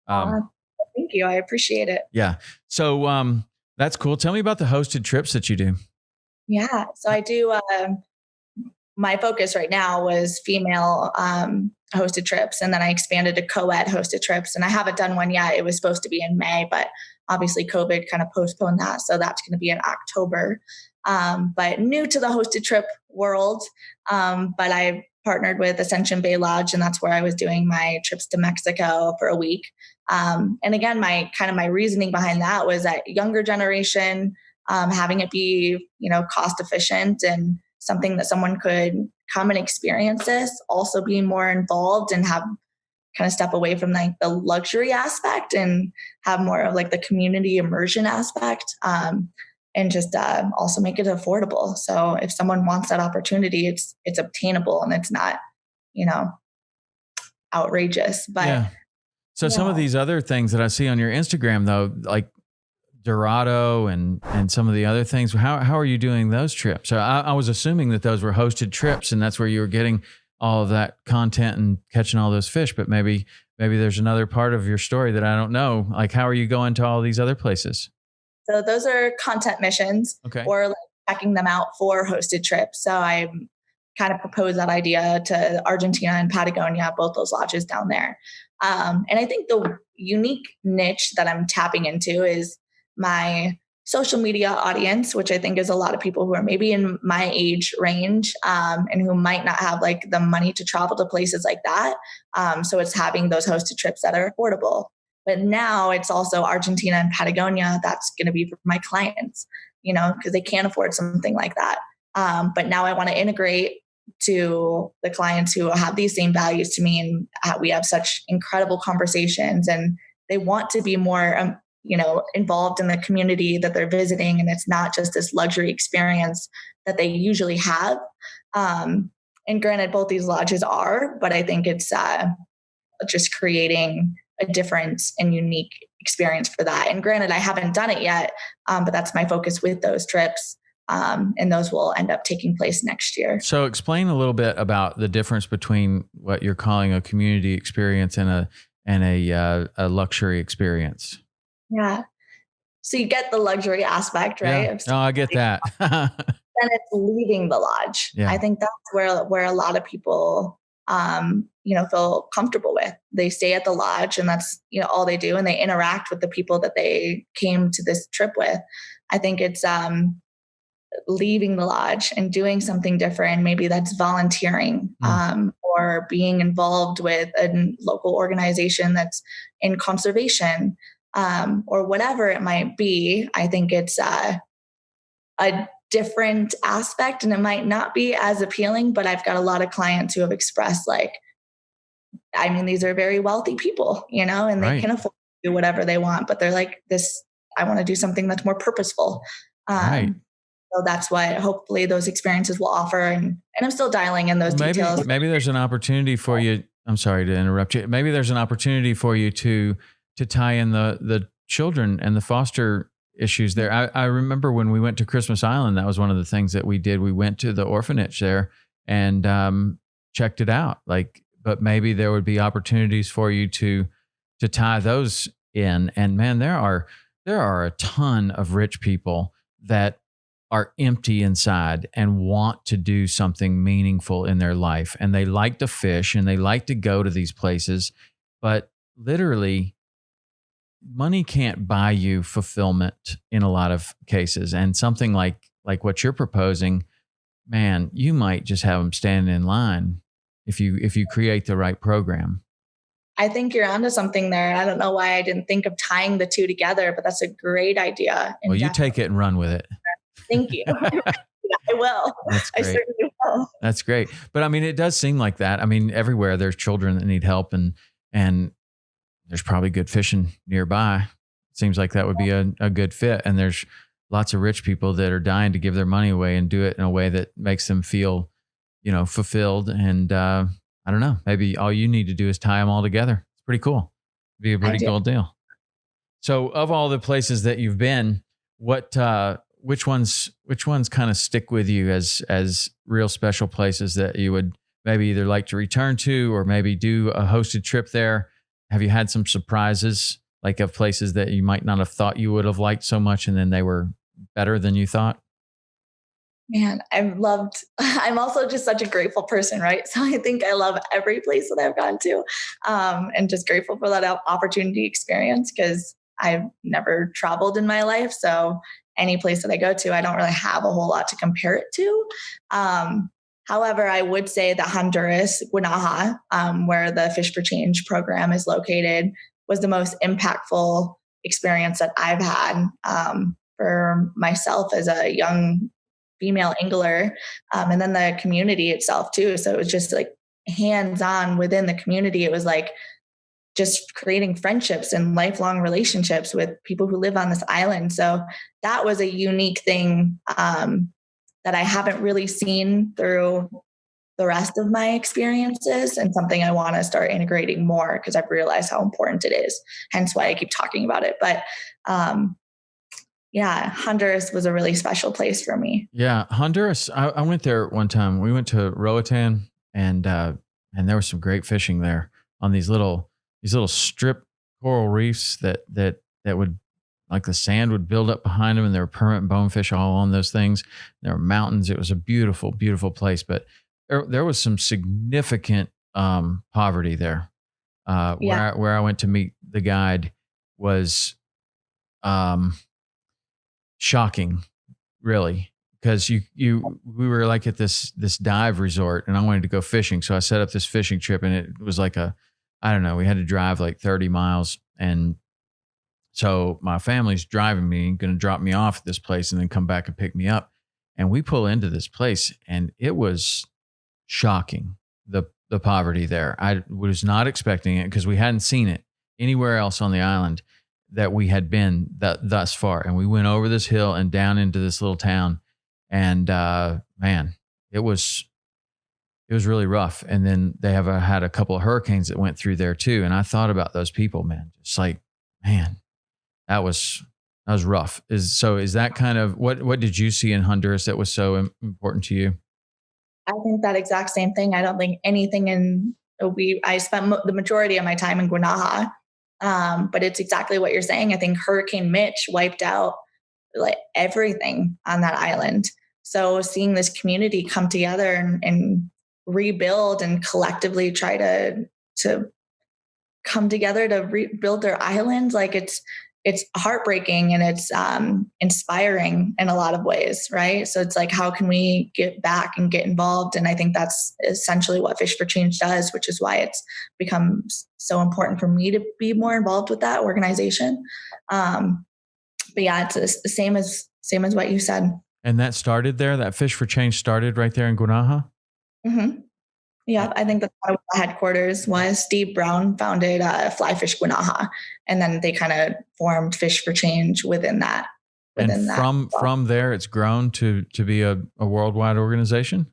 Thank you. I appreciate it. Yeah. So that's cool. Tell me about the hosted trips that you do. Yeah. So I do. My focus right now was female hosted trips, and then I expanded to co-ed hosted trips. And I haven't done one yet. It was supposed to be in May, but obviously COVID kind of postponed that. So that's going to be in October. But new to the hosted trip world. But I partnered with Ascension Bay Lodge, and that's where I was doing my trips to Mexico for a week. And again, my reasoning behind that was that younger generation, having it be, cost efficient and something that someone could come and experience this, also being more involved and have kind of step away from like the luxury aspect and have more of like the community immersion aspect. And just also make it affordable. So if someone wants that opportunity, it's obtainable and it's not, outrageous. But yeah. So some of these other things that I see on your Instagram, though, like Dorado and some of the other things, how are you doing those trips? So I was assuming that those were hosted trips, and that's where you were getting all of that content and catching all those fish. But maybe there's another part of your story that I don't know. Like, how are you going to all these other places? So those are content missions, or like checking them out for hosted trips. So I kind of proposed that idea to Argentina and Patagonia, both those lodges down there. And I think the unique niche that I'm tapping into is my social media audience, which I think is a lot of people who are maybe in my age range, and who might not have like the money to travel to places like that. So it's having those hosted trips that are affordable. But now it's also Argentina and Patagonia. That's going to be for my clients, because they can't afford something like that. But now I want to integrate to the clients who have these same values to me. And we have such incredible conversations, and they want to be more, involved in the community that they're visiting. And it's not just this luxury experience that they usually have. And granted, both these lodges are, but I think it's just creating a different and unique experience for that. And granted, I haven't done it yet, but that's my focus with those trips. And those will end up taking place next year. So explain a little bit about the difference between what you're calling a community experience and a luxury experience. Yeah. So you get the luxury aspect, right? Yeah. No, I get that. Then it's leaving the lodge. Yeah. I think that's where a lot of people feel comfortable with. They stay at the lodge, and that's, all they do, and they interact with the people that they came to this trip with. I think it's leaving the lodge and doing something different. Maybe that's volunteering, or being involved with a local organization that's in conservation, or whatever it might be. I think it's a different aspect, and it might not be as appealing, but I've got a lot of clients who have expressed these are very wealthy people, and they can afford to do whatever they want, but they're like, this I want to do something that's more purposeful. Right. So that's what hopefully those experiences will offer. And I'm still dialing in those details. Maybe there's an opportunity for you. I'm sorry to interrupt you. Maybe there's an opportunity for you to tie in the children and the foster issues there. I remember when we went to Christmas Island, that was one of the things that we did. We went to the orphanage there and checked it out. But maybe there would be opportunities for you to tie those in. And man, there are a ton of rich people that are empty inside and want to do something meaningful in their life. And they like to fish and they like to go to these places, but literally money can't buy you fulfillment in a lot of cases. And something like what you're proposing, man, you might just have them standing in line if you create the right program. I think you're onto something there. I don't know why I didn't think of tying the two together, but that's a great idea. Well, you take it and run with it. Thank you. Yeah, I will. That's great. I certainly will. That's great. But I mean, it does seem like that. I mean, everywhere there's children that need help and there's probably good fishing nearby. It seems like that would be a good fit. And there's lots of rich people that are dying to give their money away and do it in a way that makes them feel, fulfilled. And I don't know, maybe all you need to do is tie them all together. It's pretty cool. It'd be a pretty cool deal. So of all the places that you've been, which ones kind of stick with you as real special places that you would maybe either like to return to or maybe do a hosted trip there? Have you had some surprises, like of places that you might not have thought you would have liked so much and then they were better than you thought? Man, I'm also just such a grateful person, right? So I think I love every place that I've gone to, and just grateful for that opportunity experience because I've never traveled in my life. So any place that I go to, I don't really have a whole lot to compare it to. However, I would say that Honduras, Guanaja, where the Fish for Change program is located, was the most impactful experience that I've had for myself as a young female angler, and then the community itself too. So it was just like hands-on within the community. It was like just creating friendships and lifelong relationships with people who live on this island. So that was a unique thing that I haven't really seen through the rest of my experiences, and something I want to start integrating more because I've realized how important it is. Hence why I keep talking about it. But yeah, Honduras was a really special place for me. Yeah, Honduras. I went there one time. We went to Roatan, and there was some great fishing there on these little strip coral reefs that would, like, the sand would build up behind them, and there were permanent bonefish all on those things. There were mountains. It was a beautiful, beautiful place, but there was some significant poverty there. Where I went to meet the guide was shocking, really, because we were like at this dive resort, and I wanted to go fishing, so I set up this fishing trip, and it was like I don't know, we had to drive like 30 miles, and so my family's driving me, going to drop me off at this place, and then come back and pick me up, and we pull into this place, and it was shocking, the poverty there. I was not expecting it because we hadn't seen it anywhere else on the island that we had been thus far. And we went over this hill and down into this little town, and man, it was really rough. And then they had a couple of hurricanes that went through there too. And I thought about those people, man, just like, man, that was rough. Is that kind of what did you see in Honduras that was so important to you? I think that exact same thing. I don't think anything I spent the majority of my time in Guanaja. But it's exactly what you're saying. I think Hurricane Mitch wiped out like everything on that island. So seeing this community come together and rebuild and collectively try to come together to rebuild their island, like it's heartbreaking and it's inspiring in a lot of ways, right? So it's like, how can we get back and get involved? And I think that's essentially what Fish for Change does, which is why it's become so important for me to be more involved with that organization. But yeah, it's the same as what you said. And that started there. That Fish for Change started right there in Guanaja. Mm-hmm. Yeah, I think that's what the headquarters was. Steve Brown founded Fly Fish Guanaja, and then they kind of formed Fish for Change within that. And from there, it's grown to be a worldwide organization.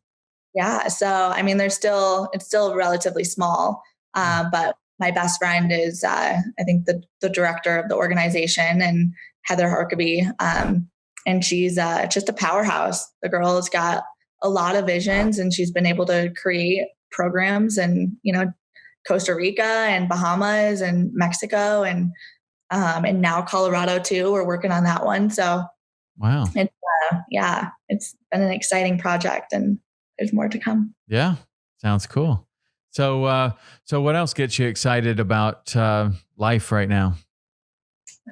Yeah. So, I mean, it's still relatively small, but my best friend is, I think the director of the organization, and Heather Harkeby. And she's just a powerhouse. The girl has got a lot of visions, and she's been able to create programs in, Costa Rica and Bahamas and Mexico and now Colorado too. We're working on that one. So wow. It's been an exciting project, and there's more to come. Yeah. Sounds cool. So what else gets you excited about life right now?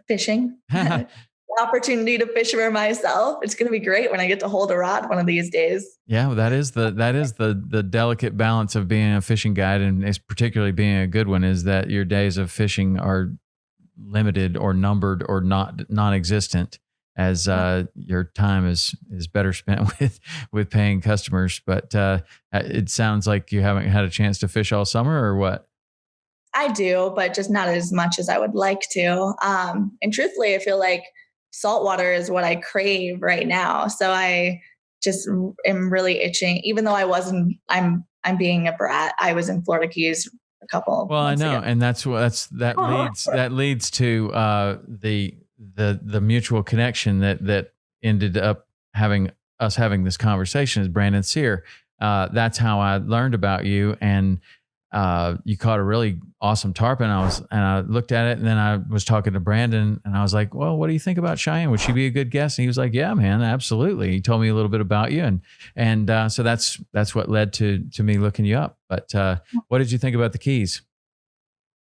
Fishing. The opportunity to fish for myself. It's going to be great when I get to hold a rod one of these days. Yeah, well, that is the delicate balance of being a fishing guide, and it's particularly being a good one, is that your days of fishing are limited or numbered or non-existent, as your time is better spent with paying customers. But it sounds like you haven't had a chance to fish all summer, or what? I do, but just not as much as I would like to. And truthfully, I feel like saltwater is what I crave right now. So I just am really itching, even though I'm being a brat. I was in Florida Keys a couple. Well, I know. Ago. And that leads to the mutual connection that ended up having this conversation, is Brandon Sear. That's how I learned about you. And you caught a really awesome tarpon. I looked at it, and then I was talking to Brandon, and I was like, well, what do you think about Cheyenne? Would she be a good guest? And he was like, yeah, man, absolutely. He told me a little bit about you. And so that's what led to me looking you up. But what did you think about the Keys?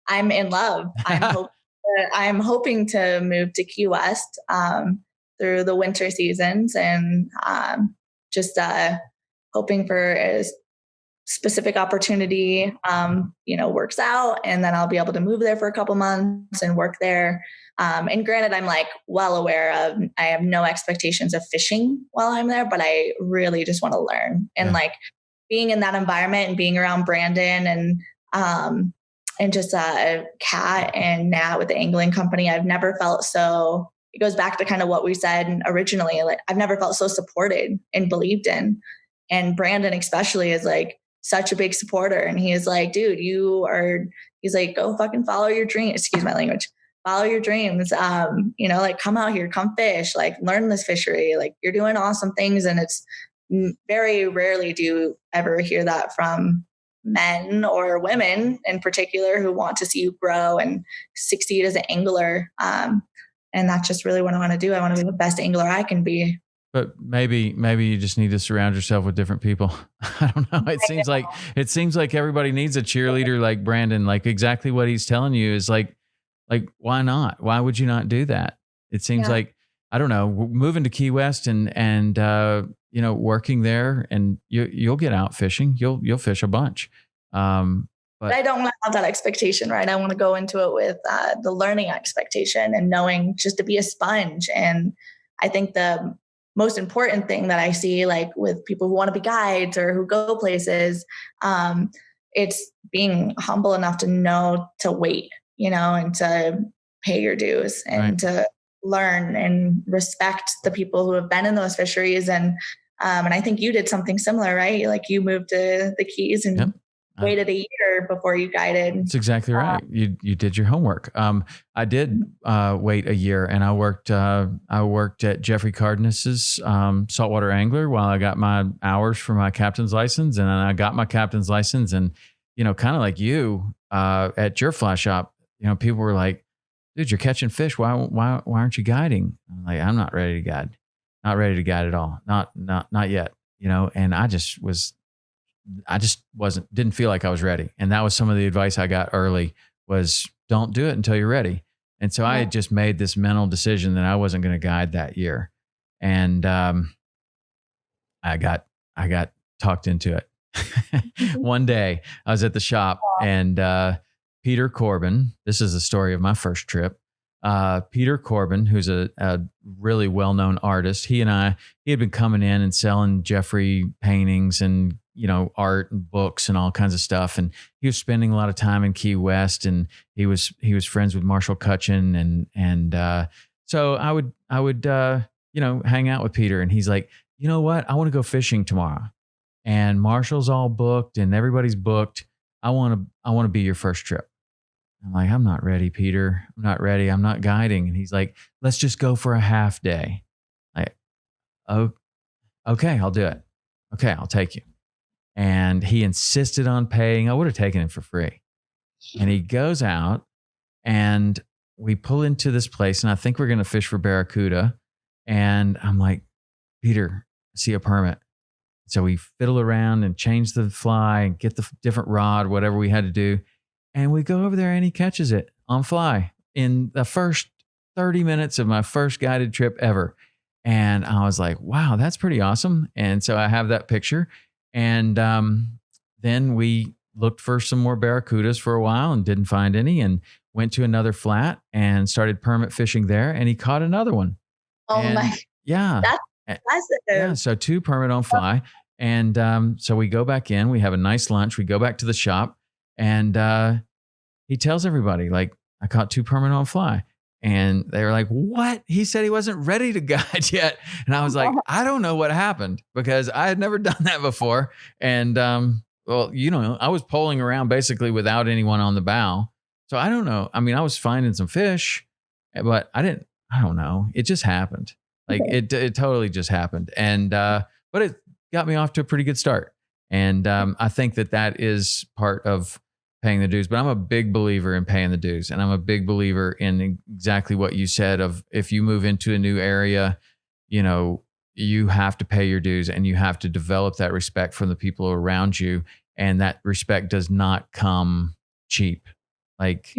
I'm in love. I'm hoping to move to Key West through the winter seasons, and just hoping for a specific opportunity, works out, and then I'll be able to move there for a couple months and work there. And granted, I'm like well aware of, I have no expectations of fishing while I'm there, but I really just want to learn. And like being in that environment and being around Brandon and just Kat and Nat with the angling company, I've never felt so, it goes back to kind of what we said originally. Like I've never felt so supported and believed in. And Brandon especially is like such a big supporter. And he is like, dude, he's like, go fucking follow your dreams. Excuse my language. Follow your dreams. Like come out here, come fish, like learn this fishery. Like you're doing awesome things. And it's very rarely do you ever hear that from men or women in particular who want to see you grow and succeed as an angler. And that's just really what I want to do. I want to be the best angler I can be. But maybe you just need to surround yourself with different people. I don't know. It seems like everybody needs a cheerleader like Brandon. Like exactly what he's telling you is like why not? Why would you not do that? It seems like, I don't know, moving to Key West and working there, and you'll get out fishing. You'll fish a bunch. But I don't want to have that expectation, right? I want to go into it with the learning expectation and knowing just to be a sponge. And I think the most important thing that I see, like with people who want to be guides or who go places, it's being humble enough to know to wait, and to pay your dues and to learn and respect the people who have been in those fisheries. And I think you did something similar, right? Like you moved to the Keys and waited a year before you guided. That's exactly right. You did your homework. I did wait a year, and I worked at Jeffrey Cardenas's Saltwater Angler while I got my hours for my captain's license. And then I got my captain's license, and kind of like you at your fly shop, people were like, dude, you're catching fish. Why aren't you guiding? I'm like, I'm not ready to guide. Not ready to guide at all. Not yet. And I just didn't feel like I was ready. And that was some of the advice I got early, was don't do it until you're ready. And so I had just made this mental decision that I wasn't going to guide that year. And I got talked into it. One day I was at the shop, and Peter Corbin, this is the story of my first trip. Peter Corbin, who's a really well-known artist, he had been coming in and selling Jeffrey paintings and art and books and all kinds of stuff. And he was spending a lot of time in Key West, and he was friends with Marshall Cutchin. And so I would hang out with Peter, and he's like, you know what? I want to go fishing tomorrow, and Marshall's all booked and everybody's booked. I want to be your first trip. I'm like, I'm not ready, Peter. I'm not ready. I'm not guiding. And he's like, let's just go for a half day. Oh, okay, I'll do it. Okay, I'll take you. And he insisted on paying. I would have taken him for free. And he goes out, and we pull into this place, and I think we're going to fish for barracuda. And I'm like, Peter, I see a permit. So we fiddle around and change the fly and get the different rod, whatever we had to do. And we go over there, and he catches it on fly in the first 30 minutes of my first guided trip ever. And I was like, wow, that's pretty awesome. And so I have that picture. And then we looked for some more barracudas for a while and didn't find any, and went to another flat and started permit fishing there. And he caught another one. Oh my. Yeah. That's impressive. Yeah. So 2 permit on fly. And so we go back in, we have a nice lunch. We go back to the shop, and he tells everybody, like, I caught 2 permit on fly. And they were like, what? He said he wasn't ready to guide yet. And I was like, I don't know what happened, because I had never done that before. And, I was poling around basically without anyone on the bow. So I don't know. I mean, I was finding some fish, but I don't know. It just happened. Like it totally just happened. And, but it got me off to a pretty good start. And, I think that is part of paying the dues, but I'm a big believer in paying the dues. And I'm a big believer in exactly what you said of, if you move into a new area, you have to pay your dues, and you have to develop that respect from the people around you. And that respect does not come cheap. Like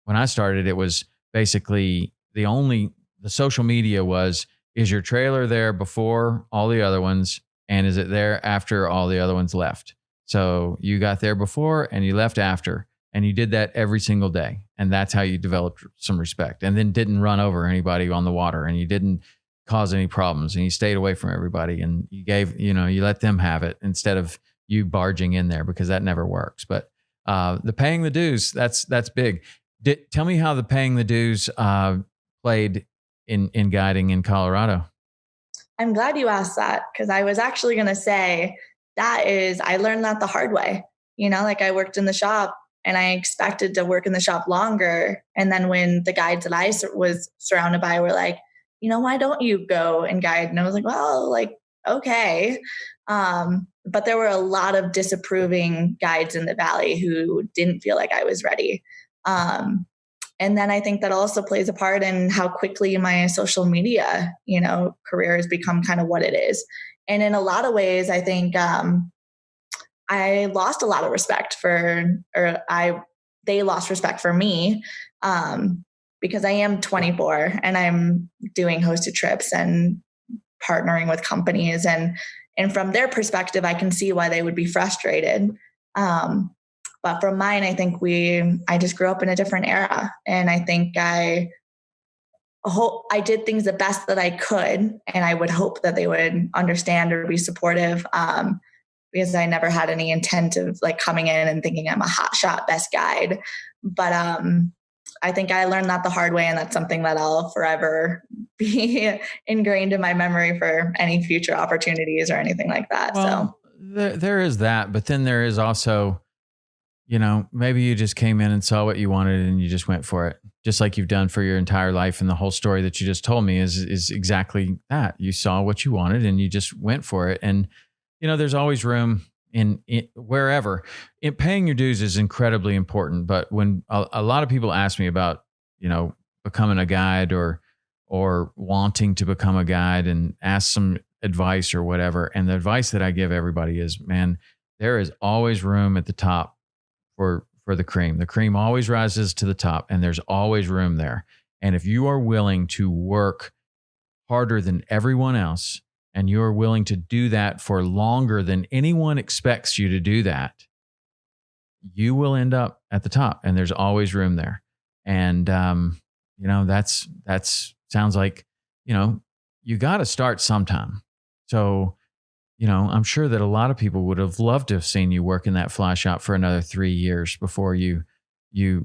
when I started, it was basically the social media was, is your trailer there before all the other ones? And is it there after all the other ones left? So you got there before and you left after, and you did that every single day. And that's how you developed some respect, and then didn't run over anybody on the water, and you didn't cause any problems, and you stayed away from everybody, and you gave, you let them have it instead of you barging in there, because that never works. But the paying the dues, that's big. Tell me how the paying the dues played in guiding in Colorado. I'm glad you asked that, because I was actually going to say I learned that the hard way. Like I worked in the shop, and I expected to work in the shop longer. And then when the guides that I was surrounded by were like, why don't you go and guide? And I was like, well, like, okay. But there were a lot of disapproving guides in the valley who didn't feel like I was ready. And then I think that also plays a part in how quickly my social media, career has become kind of what it is. And in a lot of ways, I think I lost a lot of respect they lost respect for me, because I am 24 and I'm doing hosted trips and partnering with companies. And from their perspective, I can see why they would be frustrated. But from mine, I think I just grew up in a different era. And I think I did things the best that I could, and I would hope that they would understand or be supportive, because I never had any intent of like coming in and thinking I'm a hotshot best guide. But I think I learned that the hard way, and that's something that I'll forever be ingrained in my memory for any future opportunities or anything like that. Well, so there is that, but then there is also, maybe you just came in and saw what you wanted and you just went for it, just like you've done for your entire life. And the whole story that you just told me is exactly that. You saw what you wanted and you just went for it. And, there's always room in wherever. Paying your dues is incredibly important. But when a lot of people ask me about, becoming a guide or wanting to become a guide and ask some advice or whatever. And the advice that I give everybody is, man, there is always room at the top for the cream. The cream always rises to the top, and there's always room there. And if you are willing to work harder than everyone else, and you are willing to do that for longer than anyone expects you to do that, you will end up at the top, and there's always room there. And, that's sounds like, you got to start sometime. So, I'm sure that a lot of people would have loved to have seen you work in that fly shop for another 3 years before you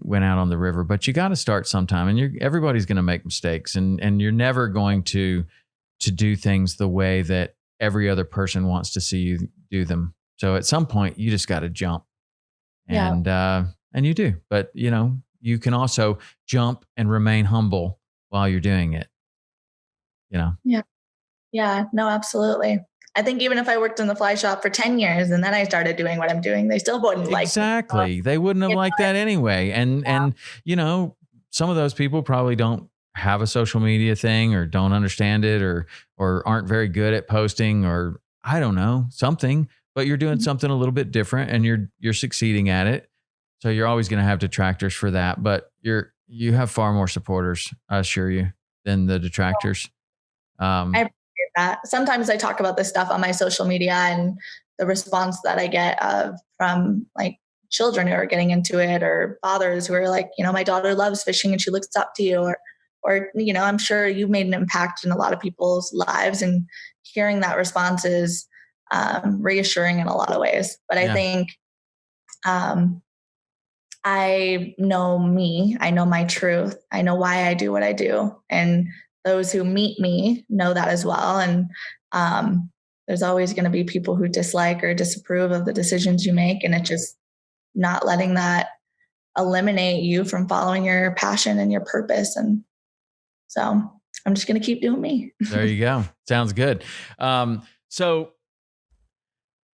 went out on the river. But you got to start sometime, and everybody's going to make mistakes, and you're never going to do things the way that every other person wants to see you do them. So at some point, you just got to jump, and you do. But you can also jump and remain humble while you're doing it. Yeah. Yeah. No, absolutely. I think even if I worked in the fly shop for 10 years and then I started doing what I'm doing, they still wouldn't like me. Exactly. They wouldn't have liked that anyway. And some of those people probably don't have a social media thing, or don't understand it, or aren't very good at posting, or I don't know, something, but you're doing something a little bit different, and you're succeeding at it. So you're always going to have detractors for that, but you have far more supporters, I assure you, than the detractors. I appreciate that. Sometimes I talk about this stuff on my social media, and the response that I get from like children who are getting into it, or fathers who are like, my daughter loves fishing and she looks up to you, or I'm sure you've made an impact in a lot of people's lives, and hearing that response is reassuring in a lot of ways. But I think I know me, I know my truth, I know why I do what I do, and those who meet me know that as well. And there's always going to be people who dislike or disapprove of the decisions you make, and it's just not letting that eliminate you from following your passion and your purpose. And so I'm just going to keep doing me. There you go. Sounds good. So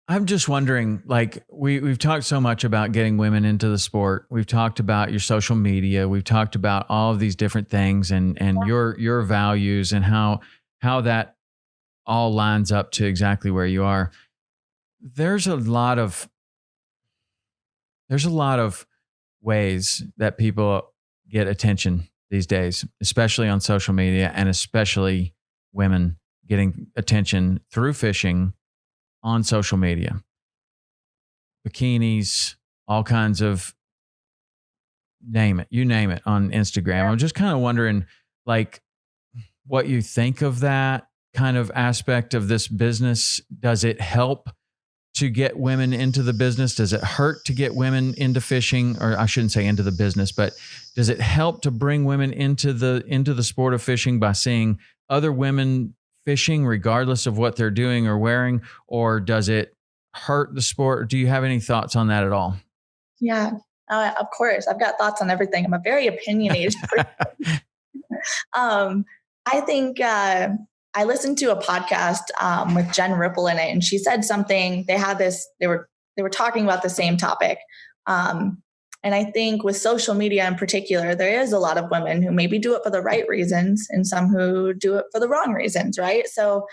I'm just wondering, like, we've talked so much about getting women into the sport. We've talked about your social media. We've talked about all of these different things, and your values, and how that all lines up to exactly where you are. There's a lot of ways that people get attention these days, especially on social media, and especially women getting attention through fishing on social media. Bikinis, all kinds of, you name it on Instagram. I'm just kind of wondering, like, what you think of that kind of aspect of this business. Does it help to get women into the business? Does it hurt to get women into fishing? Or I shouldn't say into the business, but does it help to bring women into the sport of fishing by seeing other women fishing regardless of what they're doing or wearing? Or does it hurt the sport? Do you have any thoughts on that at all? Yeah, of course. I've got thoughts on everything. I'm a very opinionated person. I think I listened to a podcast with Jen Ripple in it, and she said something. They were talking about the same topic. And I think with social media in particular, there is a lot of women who maybe do it for the right reasons and some who do it for the wrong reasons, right? So,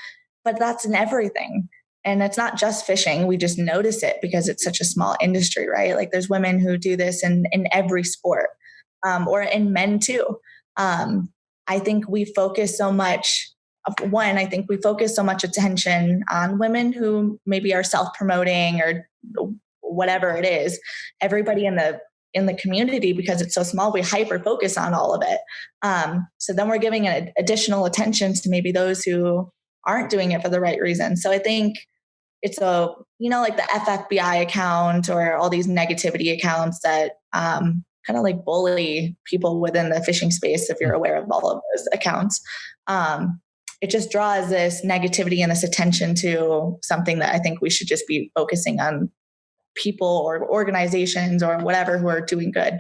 but that's in everything. And it's not just fishing. We just notice it because it's such a small industry, right? Like there's women who do this in every sport, or in men too. I think we focus so much. I think we focus so much attention on women who maybe are self-promoting or whatever it is. Everybody in the community, because it's so small, we hyper focus on all of it. So then we're giving an additional attention to maybe those who aren't doing it for the right reason. So I think it's like the FFBI account or all these negativity accounts that kind of like bully people within the fishing space. If you're aware of all of those accounts, it just draws this negativity and this attention to something that I think we should just be focusing on people or organizations or whatever who are doing good.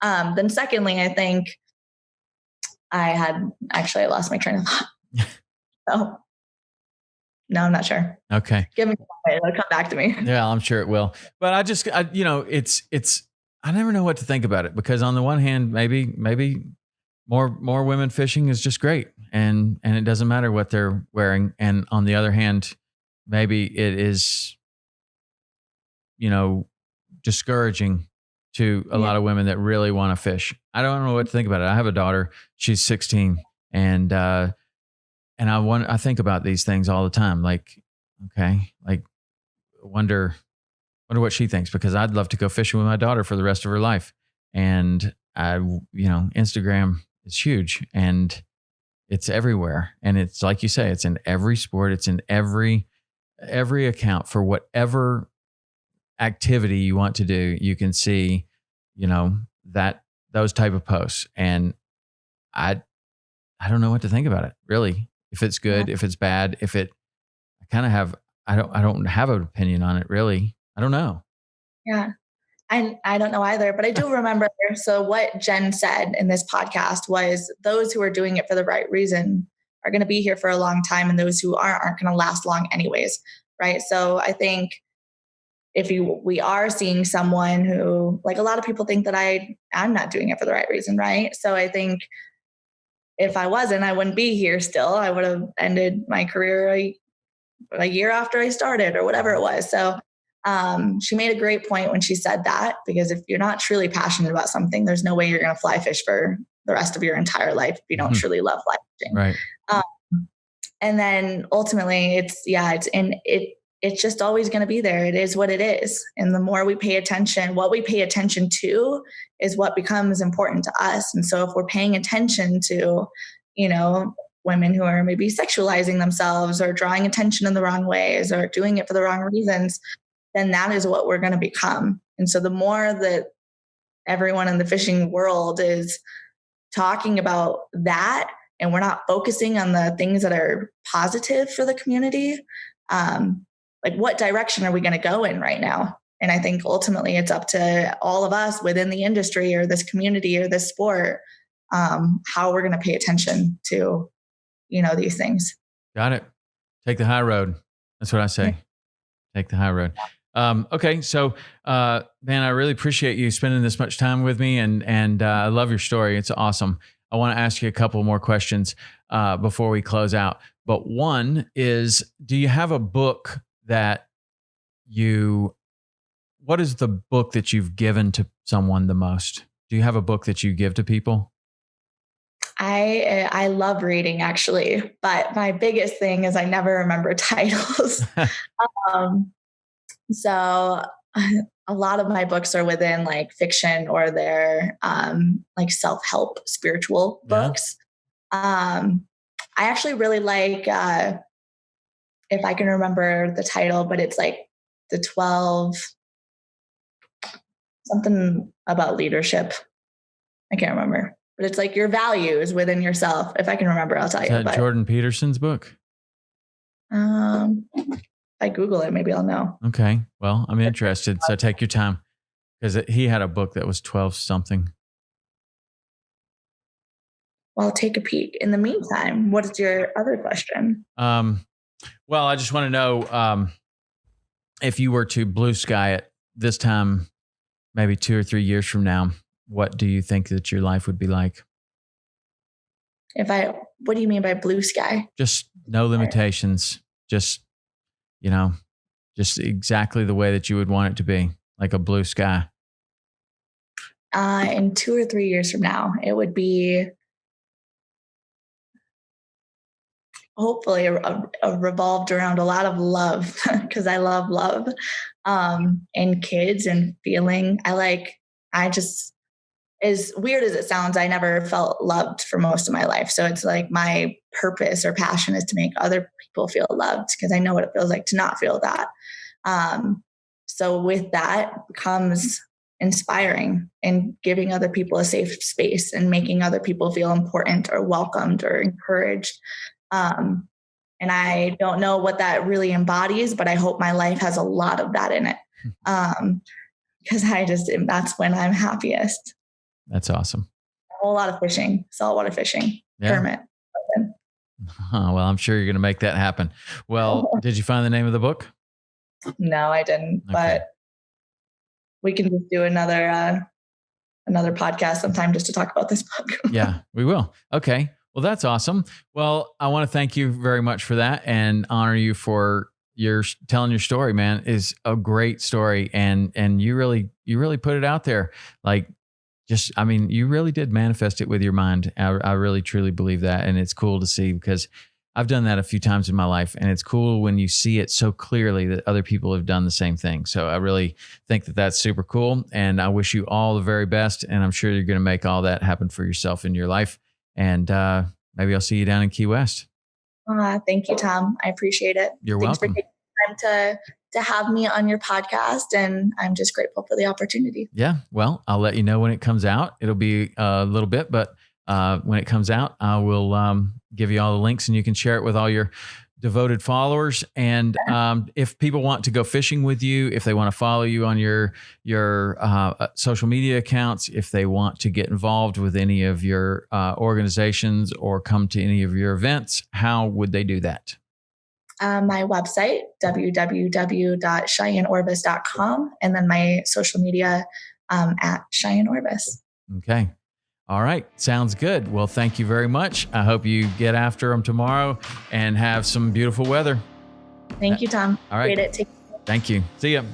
Then secondly, I think I lost my train of thought. So no, I'm not sure. Okay. Give me a minute. It'll come back to me. Yeah, I'm sure it will. But I never know what to think about it, because on the one hand, maybe more women fishing is just great. And it doesn't matter what they're wearing. And on the other hand, maybe it is, discouraging to a lot of women that really want to fish. I don't know what to think about it. I have a daughter, she's 16, and I think about these things all the time. Like, okay, like wonder what she thinks, because I'd love to go fishing with my daughter for the rest of her life. And Instagram is huge, and it's everywhere. And it's like you say, it's in every sport. It's in every every account for whatever activity you want to do, you can see, that those type of posts. And I don't know what to think about it, really. If it's good, if it's bad, I don't have an opinion on it, really. I don't know. Yeah. I don't know either, but I do remember. So what Jen said in this podcast was those who are doing it for the right reason are going to be here for a long time. And those who aren't going to last long anyways. Right. So I think if we are seeing someone who, like, a lot of people think that I'm not doing it for the right reason. Right. So I think if I wasn't, I wouldn't be here still. I would have ended my career a year after I started or whatever it was. So she made a great point when she said that, because if you're not truly passionate about something, there's no way you're going to fly fish for the rest of your entire life if you don't truly love fly fishing. Right. And then ultimately it's just always going to be there. It is what it is. And the more we pay attention, what we pay attention to is what becomes important to us. And so if we're paying attention to, women who are maybe sexualizing themselves or drawing attention in the wrong ways or doing it for the wrong reasons, then that is what we're going to become. And so the more that everyone in the fishing world is talking about that, and we're not focusing on the things that are positive for the community, like, what direction are we going to go in right now? And I think ultimately it's up to all of us within the industry or this community or this sport, how we're going to pay attention to, these things. Got it. Take the high road. That's what I say. Take the high road. Okay. So, man, I really appreciate you spending this much time with me, and I love your story. It's awesome. I want to ask you a couple more questions before we close out. But one is, do you have a book what is the book that you've given to someone the most? Do you have a book that you give to people? I love reading, actually, but my biggest thing is I never remember titles. So a lot of my books are within like fiction, or they're like self-help spiritual books. I actually really like, if I can remember the title, but it's like the 12 something about leadership. I can't remember, but it's like your values within yourself. If I can remember, I'll tell you. Is that Jordan Peterson's book? If I Google it, maybe I'll know. Okay. Well, I'm interested. So take your time, because he had a book that was 12 something. Well, I'll take a peek. In the meantime, what is your other question? Well, I just want to know, if you were to blue sky it this time, maybe 2 or 3 years from now, what do you think that your life would be like? What do you mean by blue sky? Just no limitations. Just exactly the way that you would want it to be, like a blue sky. In 2 or 3 years from now, it would be hopefully revolved around a lot of love, because I love love, and kids and feeling. As weird as it sounds, I never felt loved for most of my life. So it's like my purpose or passion is to make other people feel loved, because I know what it feels like to not feel that. So with that comes inspiring and giving other people a safe space and making other people feel important or welcomed or encouraged. And I don't know what that really embodies, but I hope my life has a lot of that in it. Because that's when I'm happiest. That's awesome. A whole lot of fishing, saltwater fishing, hermit. Well, I'm sure you're going to make that happen. Well, did you find the name of the book? No, I didn't, but we can just do another podcast sometime just to talk about this book. Yeah, we will. Okay. Well, that's awesome. Well, I want to thank you very much for that and honor you for telling your story, man. Is a great story. And you really put it out there. Like, you really did manifest it with your mind. I really, truly believe that. And it's cool to see, because I've done that a few times in my life, and it's cool when you see it so clearly that other people have done the same thing. So I really think that that's super cool. And I wish you all the very best. And I'm sure you're going to make all that happen for yourself in your life. And maybe I'll see you down in Key West. Thank you, Tom. I appreciate it. You're welcome. time to have me on your podcast, and I'm just grateful for the opportunity. Yeah. Well, I'll let you know when it comes out. It'll be a little bit, but when it comes out, I will give you all the links and you can share it with all your devoted followers. And if people want to go fishing with you, if they want to follow you on your social media accounts, if they want to get involved with any of your organizations or come to any of your events, how would they do that? My website, www.chyenneorvis.com, and then my social media at Shyanne Orvis. Okay. All right. Sounds good. Well, thank you very much. I hope you get after them tomorrow and have some beautiful weather. Thank you, Tom. All right. Appreciate it. Thank you. See ya.